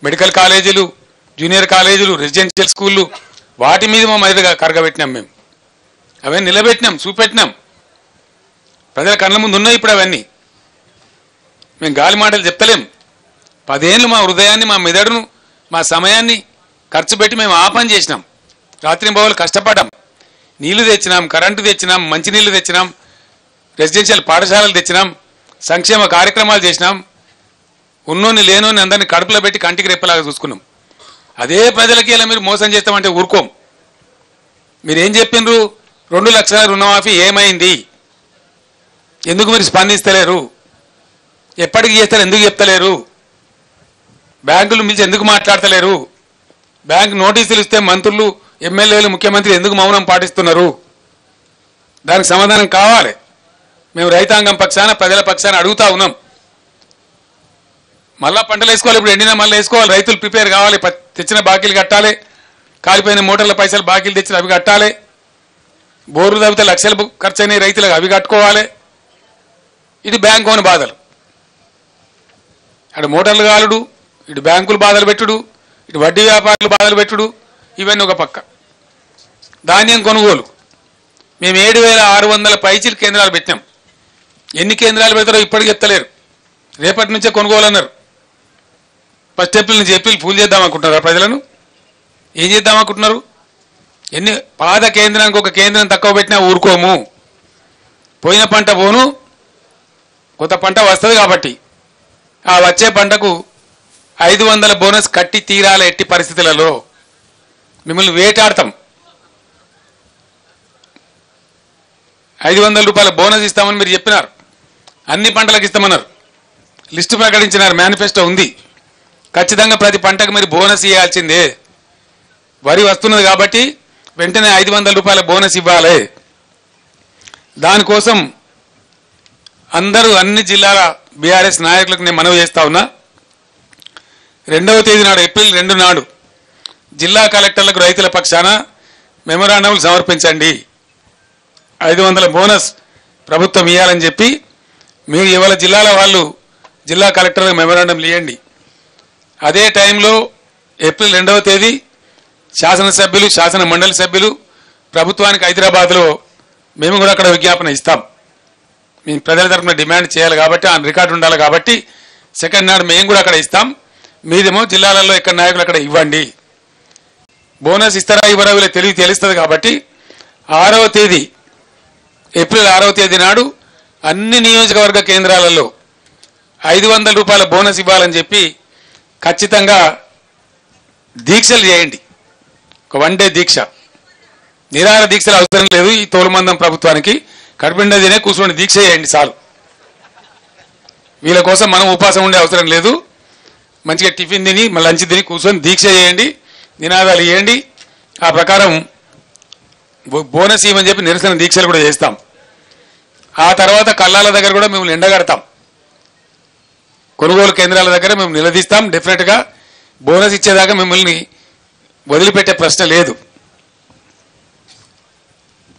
మెడికల్ కాలేజీలు, జూనియర్ కాలేజీలు, రెసిడెన్షియల్ స్కూళ్ళు, వాటి మీద మా మీదుగా కరగబెట్టినాం. మేము అవన్నీ నిలబెట్టినాం, చూపెట్టినాం. ప్రజల కళ్ళ ముందు ఉన్నాయి ఇప్పుడు అవన్నీ. మేము గాలి మాటలు చెప్తలేం. 10 ఏళ్ళు మా హృదయాన్ని, మా మెదడును, మా సమయాన్ని ఖర్చు పెట్టి మేము ఆ పని చేసినాం. రాత్రింబవళ్ళు కష్టపడ్డాం, నీళ్లు తెచ్చినాం, కరెంటు తెచ్చినాం, మంచినీళ్లు తెచ్చినాం, రెసిడెన్షియల్ పాఠశాలలు తెచ్చినాం, సంక్షేమ కార్యక్రమాలు చేసినాం. ఉన్నోని లేనోని అందరినీ కడుపులో పెట్టి కంటికి రెప్పలాగా చూసుకున్నాం. అదే ప్రజలకి ఇలా మీరు మోసం చేస్తామంటే ఊరుకోం. మీరేం చెప్పిండ్రు? 2 లక్షల రుణమాఫీ ఏమైంది? ఎందుకు మీరు స్పందిస్తలేరు? ఎప్పటికి చేస్తారు? ఎందుకు చెప్తలేరు? బ్యాంకులు మించి ఎందుకు మాట్లాడతలేరు? బ్యాంకు నోటీసులు ఇస్తే మంత్రులు, ఎమ్మెల్యేలు, ముఖ్యమంత్రి ఎందుకు మౌనం పాటిస్తున్నారు? దానికి సమాధానం కావాలి. మేము రైతాంగం పక్షాన, ప్రజల పక్షాన అడుగుతా ఉన్నాం. మళ్ళా పంటలు వేసుకోవాలి, ఇప్పుడు ఎండినా మళ్ళీ వేసుకోవాలి. రైతులు ప్రిపేర్ కావాలి, తెచ్చిన బాకీలు కట్టాలి, కాలిపోయిన మోటార్ల పైసలు బాకీలు తెచ్చిన అవి కట్టాలి, బోర్లు తవ్వితే లక్షలు ఖర్చు అయినాయి రైతులకు, అవి కట్టుకోవాలి. ఇది బ్యాంకు అని బాధలు. అటు మోటార్లు కాలుడు, ఇటు బ్యాంకులు బాధలు పెట్టుడు, ఇటు వడ్డీ వ్యాపారులు బాధలు పెట్టుడు, ఇవన్నీ ఒక పక్క. ధాన్యం కొనుగోలు మేము 7,600 పైచీలు కేంద్రాలు పెట్టినాం. ఎన్ని కేంద్రాలు పెడతారో ఇప్పటికి చెప్తలేరు. రేపటి నుంచే కొనుగోలు అన్నారు. ఫస్ట్ ఏప్రిల్ నుంచి ఏప్రిల్ ఫుల్ చేద్దాం అనుకుంటున్నారా? ప్రజలను ఏం చేద్దాం అనుకుంటున్నారు? ఎన్ని పాత కేంద్రానికి ఒక కేంద్రం తక్కువ పెట్టినా ఊరుకోము. పోయిన పంట పోను, కొత్త పంట వస్తుంది. కాబట్టి ఆ వచ్చే పంటకు 500 బోనస్ కట్టి తీరాల. ఎట్టి పరిస్థితులలో మిమ్మల్ని వేటాడతాం. 500 రూపాయల బోనస్ ఇస్తామని మీరు చెప్పినారు, అన్ని పంటలకు ఇస్తామన్నారు, లిస్టు ప్రకటించినారు, మేనిఫెస్టో ఉంది. ఖచ్చితంగా ప్రతి పంటకు మీరు బోనస్ ఇవ్వాల్సిందే. వరి వస్తున్నది కాబట్టి వెంటనే 500 రూపాయల బోనస్ ఇవ్వాలి. దానికోసం అందరూ అన్ని జిల్లాల బీఆర్ఎస్ నాయకులకు నేను మనవి చేస్తా ఉన్నా. 2వ తేదీ నాడు, ఏప్రిల్ 2 నాడు జిల్లా కలెక్టర్లకు రైతుల పక్షాన మెమోరాండంలు సమర్పించండి. 500 బోనస్ ప్రభుత్వం ఇవ్వాలని చెప్పి మీరు ఇవాళ జిల్లాల వాళ్ళు జిల్లా కలెక్టర్లకు మెమోరాండంలు ఇవ్వండి. అదే టైంలో ఏప్రిల్ 2వ తేదీ శాసనసభ్యులు, శాసన మండలి సభ్యులు ప్రభుత్వానికి హైదరాబాద్లో మేము కూడా అక్కడ విజ్ఞాపన ఇస్తాం. మేము ప్రజల తరఫున డిమాండ్ చేయాలి కాబట్టి, ఆ రికార్డు ఉండాలి కాబట్టి 2nd నాడు మేము కూడా అక్కడ ఇస్తాం. మీదేమో జిల్లాలలో ఎక్కడ నాయకులు అక్కడ ఇవ్వండి. బోనస్ ఇస్తారా ఇవ్వరా వీళ్ళకి తెలుస్తుంది కాబట్టి 6వ తేదీ ఏప్రిల్ 6వ తేదీ నాడు అన్ని నియోజకవర్గ కేంద్రాలలో 500 రూపాయల బోనస్ ఇవ్వాలని చెప్పి ఖచ్చితంగా దీక్షలు చేయండి. ఒక 1 డే దీక్ష, నిరాహార దీక్షలు అవసరం లేదు. ఈ తోలుమందం ప్రభుత్వానికి కడుపుండా తినే కూర్చొని దీక్ష చేయండి చాలు. వీళ్ళ కోసం మనం ఉపవాసం ఉండే అవసరం లేదు. మంచిగా టిఫిన్ తిని లంచ్ తిని కూర్చొని దీక్ష చేయండి, నినాదాలు చేయండి. ఆ ప్రకారం బోనస్ ఇవ్వని చెప్పి నిరసన దీక్షలు కూడా చేస్తాం. ఆ తర్వాత కల్లాల దగ్గర కూడా మేము ఎండగడతాం, కొనుగోలు కేంద్రాల దగ్గర మేము నిలదీస్తాం. డెఫినెట్గా బోనస్ ఇచ్చేదాకా మిమ్మల్ని వదిలిపెట్టే ప్రశ్న లేదు.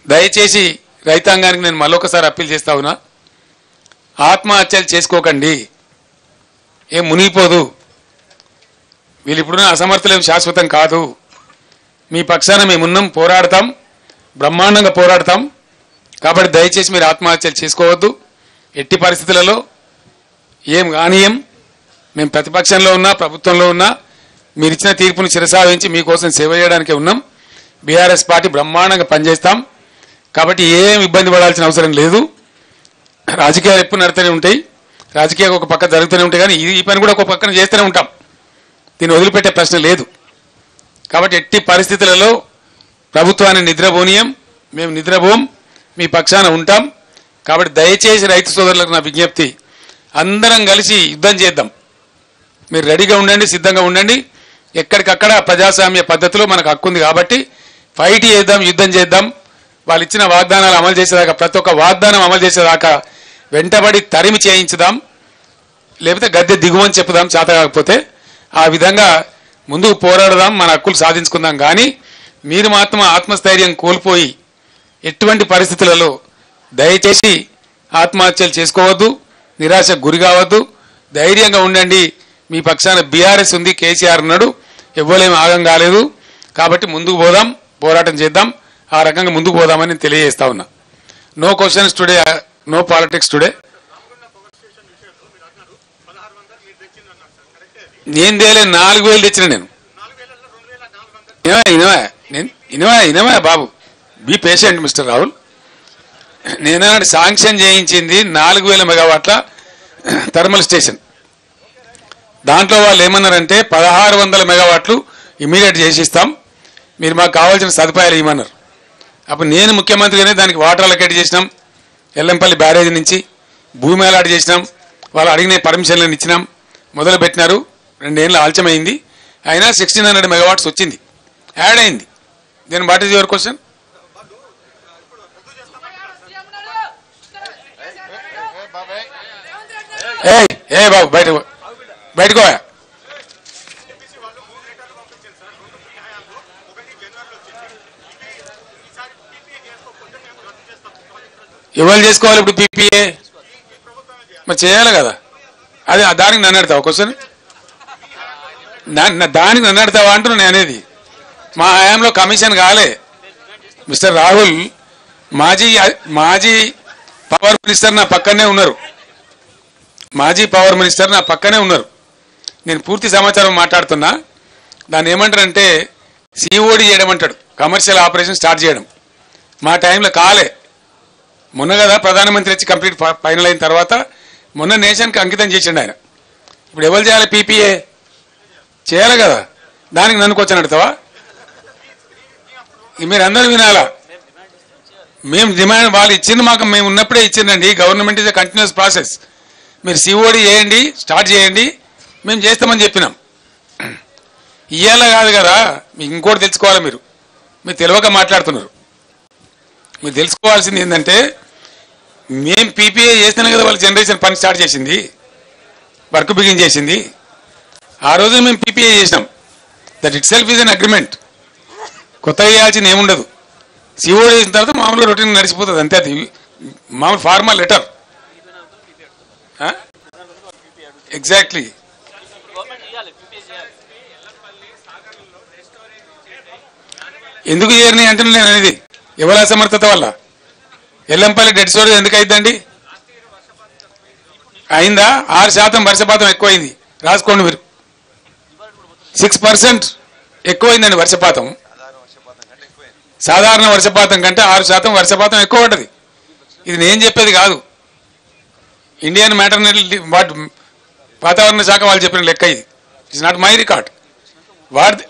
దయచేసి రైతాంగానికి నేను మళ్ళొకసారి అప్పీల్ చేస్తా ఉన్నా, ఆత్మహత్యలు చేసుకోకండి, ఏం మునిగిపోదు. వీళ్ళు ఇప్పుడున్న అసమర్థులేం శాశ్వతం కాదు. మీ పక్షాన మేమున్నాం, పోరాడతాం, బ్రహ్మాండంగా పోరాడతాం. కాబట్టి దయచేసి మీరు ఆత్మహత్యలు చేసుకోవద్దు. ఎట్టి పరిస్థితులలో ఏం కానీయం. మేము ప్రతిపక్షంలో ఉన్నా ప్రభుత్వంలో ఉన్నా మీరు ఇచ్చిన తీర్పును శిరసావహించి మీకోసం సేవ చేయడానికే ఉన్నాం. బీఆర్ఎస్ పార్టీ బ్రహ్మాండంగా పనిచేస్తాం. కాబట్టి ఏం ఇబ్బంది పడాల్సిన అవసరం లేదు. రాజకీయాలు ఎప్పుడు నడుతూనే ఉంటాయి, రాజకీయాలు ఒక పక్క జరుగుతూనే ఉంటాయి, కానీ ఈ పని కూడా ఒక పక్కన చేస్తూనే ఉంటాం. దీన్ని వదిలిపెట్టే ప్రశ్న లేదు. కాబట్టి ఎట్టి పరిస్థితులలో ప్రభుత్వాన్ని నిద్రపోనీయం, మేము నిద్రపోం, మీ పక్షాన ఉంటాం. కాబట్టి దయచేసి రైతు సోదరులకు నా విజ్ఞప్తి, అందరం కలిసి యుద్ధం చేద్దాం. మీరు రెడీగా ఉండండి, సిద్ధంగా ఉండండి. ఎక్కడికక్కడ ప్రజాస్వామ్య పద్ధతిలో మనకు హక్కు ఉంది కాబట్టి ఫైట్ చేద్దాం, యుద్ధం చేద్దాం. వాళ్ళు ఇచ్చిన వాగ్దానాలు అమలు చేసేదాకా, ప్రతి ఒక్క వాగ్దానం అమలు చేసేదాకా వెంటబడి తరిమి చేయించుదాం, లేకపోతే గద్దె దిగుమని చెప్పుదాం చేత కాకపోతే. ఆ విధంగా ముందుకు పోరాడదాం, మన హక్కులు సాధించుకుందాం. కానీ మీరు మాత్రం ఆత్మస్థైర్యం కోల్పోయి ఎటువంటి పరిస్థితులలో దయచేసి ఆత్మహత్యలు చేసుకోవద్దు, నిరాశకు గురి కావద్దు. ధైర్యంగా ఉండండి. మీ పక్షాన బీఆర్ఎస్ ఉంది, కేసీఆర్ ఉన్నాడు, ఎవ్వలేం ఆగం కాలేదు. కాబట్టి ముందుకు పోదాం, పోరాటం చేద్దాం. ఆ రకంగా ముందుకు పోదామని తెలియజేస్తా ఉన్నా. No questions today, no politics today. నేను తేలే 4,000 తెచ్చిన నేను. ఇనవా బాబు, బీ పేషెంట్ మిస్టర్ రాహుల్. నేను శాంక్షన్ చేయించింది 4,000 మెగావాట్ల థర్మల్ స్టేషన్. దాంట్లో వాళ్ళు ఏమన్నారంటే 1,600 మెగావాట్లు ఇమీడియట్ చేసిస్తాం, మీరు మాకు కావాల్సిన సదుపాయాలు ఇవ్వమన్నారు. అప్పుడు నేను ముఖ్యమంత్రిగానే దానికి వాటర్ అలొకేట్ చేసినాం, ఎల్లంపల్లి బ్యారేజ్ నుంచి భూమి అలాట్ చేసినాం, వాళ్ళు అడిగిన పర్మిషన్లను ఇచ్చినాం, మొదలు పెట్టినారు. 2 ఏళ్ళు ఆలస్యమైంది, అయినా 1,600 మెగావాట్స్ వచ్చింది, యాడ్ అయింది. Then what is your question? ఏ బాబు బయటకు ఎవరు చేసుకోవాలి ఇప్పుడు పీపీఏ? మరి చేయాలి కదా. అదే దానికి నన్ను అడతావా క్వశ్చన్? దానికి నన్ను అడతావా అంటున్నా నేను అనేది. మా హయాంలో కమిషన్ కాలే మిస్టర్ రాహుల్. మాజీ పవర్ మినిస్టర్ నా పక్కనే ఉన్నారు, మాజీ పవర్ మినిస్టర్ నా పక్కనే ఉన్నారు. నేను పూర్తి సమాచారం మాట్లాడుతున్నా. దాన్ని ఏమంటారంటే సిఓడి చేయడం అంటాడు, కమర్షియల్ ఆపరేషన్ స్టార్ట్ చేయడం. మా టైంలో కాలే. మొన్న కదా ప్రధానమంత్రి వచ్చి కంప్లీట్ ఫైనల్ అయిన తర్వాత మొన్న నేషన్కి అంకితం చేసిండు ఆయన. ఇప్పుడు ఎవరు చేయాలి? పీపీఏ చేయాలి కదా. దానికి నన్ను క్వశ్చన్ అడతావా? మీరు అందరూ వినాలా. మేము డిమాండ్ వాళ్ళు ఇచ్చింది మాకు, మేము ఉన్నప్పుడే ఇచ్చిందండి. Government is a continuous process. మీరు సిఓడి చేయండి, స్టార్ట్ చేయండి, మేము చేస్తామని చెప్పినాం. ఇయ్యాల కాదు కదా. మీకు ఇంకోటి తెలుసుకోవాలి. మీరు తెలియక మాట్లాడుతున్నారు. మీరు తెలుసుకోవాల్సింది ఏంటంటే మేము పీపీఏ చేస్తేనే కదా వాళ్ళ జనరేషన్ పని స్టార్ట్ చేసింది, వర్క్ బిగిన్ చేసింది. ఆ రోజు మేము పీపీఏ చేసినాం. That it self is an agreement. కొత్తగా చేయాల్సింది ఏముండదు. సిఓడి చేసిన తర్వాత మామూలుగా రొటీన్ నడిచిపోతుంది అంతే. అది మామూలు ఫార్మల్ లెటర్. ఎగ్జాక్ట్లీ. ఎందుకు చేయరని అంటున్నా నేను అనేది. ఎవరి అసమర్థత వల్ల. ఎల్లంపల్లి డెడ్ స్టోరేజ్ ఎందుకు అయిందండి? అయిందా? 6% వర్షపాతం ఎక్కువైంది. రాసుకోండి మీరు. 6% ఎక్కువైందండి వర్షపాతం. సాధారణ వర్షపాతం కంటే 6% వర్షపాతం ఎక్కువ పడ్డది. ఇది నేను చెప్పేది కాదు, ఇండియన్ మ్యాటర్నరీ వాతావరణ శాఖ వాళ్ళు చెప్పిన లెక్క ఇది. It's not my record. What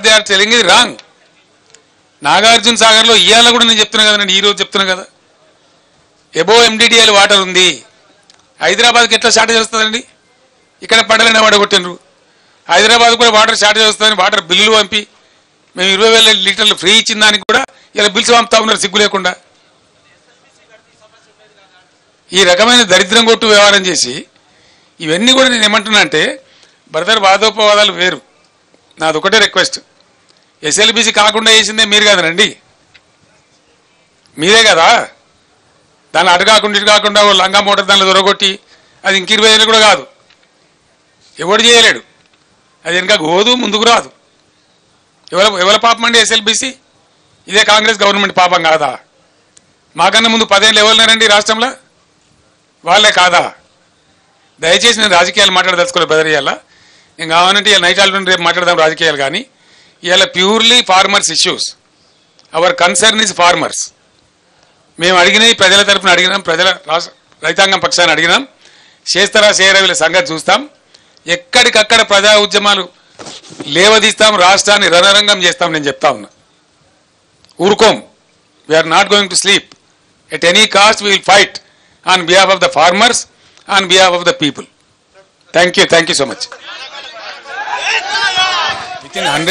they are telling ఇది రాంగ్. నాగార్జున సాగర్లో ఇవాళ కూడా నేను చెప్తున్నా కదా, నేను ఈరోజు చెప్తున్నా కదా, ఎబో ఎండిడిఎల్ వాటర్ ఉంది. హైదరాబాద్కి ఎట్లా షార్టేజ్ వస్తుందండి? ఇక్కడ పంటలనే వాడగొట్టినరు. హైదరాబాద్ కూడా వాటర్ షార్టేజ్ వస్తుందని వాటర్ బిల్లులు పంపి మేము 20,000 లీటర్లు ఫ్రీ ఇచ్చిన దానికి కూడా ఇలా బిల్స్ పంపుతా ఉన్నారు సిగ్గు లేకుండా. ఈ రకమైన దరిద్రం కొట్టు వ్యవహారం చేసి ఇవన్నీ కూడా నేను ఏమంటున్నా అంటే, బ్రదర్ వాదోపవాదాలు వేరు. నాది ఒకటే రిక్వెస్ట్, ఎస్ఎల్బిసి కాకుండా వేసిందే మీరు కదనండి, మీరే కదా. దాన్ని అటు కాకుండా ఇటు కాకుండా లంగా మోటార్ దానిలో దొరగొట్టి అది ఇంక 20,000 కూడా కాదు, ఎవడు చేయలేడు. అది వెనక గోదు ముందుకు రాదు. ఎవరి పాపం అండి ఎస్ఎల్బిసి? ఇదే కాంగ్రెస్ గవర్నమెంట్ పాపం కాదా? మాకన్నా ముందు 10 ఏళ్ళు ఎవరున్నారండి రాష్ట్రంలో? వాళ్ళే కాదా? దయచేసి నేను రాజకీయాలు మాట్లాడదలుచుకోలేదు బ్రదర్. ఇవాళ నేను కావాలంటే ఇవాళ నైట్ ఆల్రెడీ రేపు మాట్లాడదాం రాజకీయాలు, కానీ ఇవాళ purely farmers issues. Hour concern is farmers. మేము అడిగినాయి ప్రజల తరఫున అడిగినాం, ప్రజల రైతాంగం పక్షాన్ని అడిగినాం. చేస్తారా చేయరా వీళ్ళ సంగతి చూస్తాం. ఎక్కడికక్కడ ప్రజా ఉద్యమాలు లేవదీస్తాం, రాష్ట్రాన్ని రణరంగం చేస్తాం. నేను చెప్తా ఉన్నా, ఊరుకోం. We are not going to sleep. At any cost we will fight on behalf of the farmers, on behalf of the people. Thank you so much. Within 100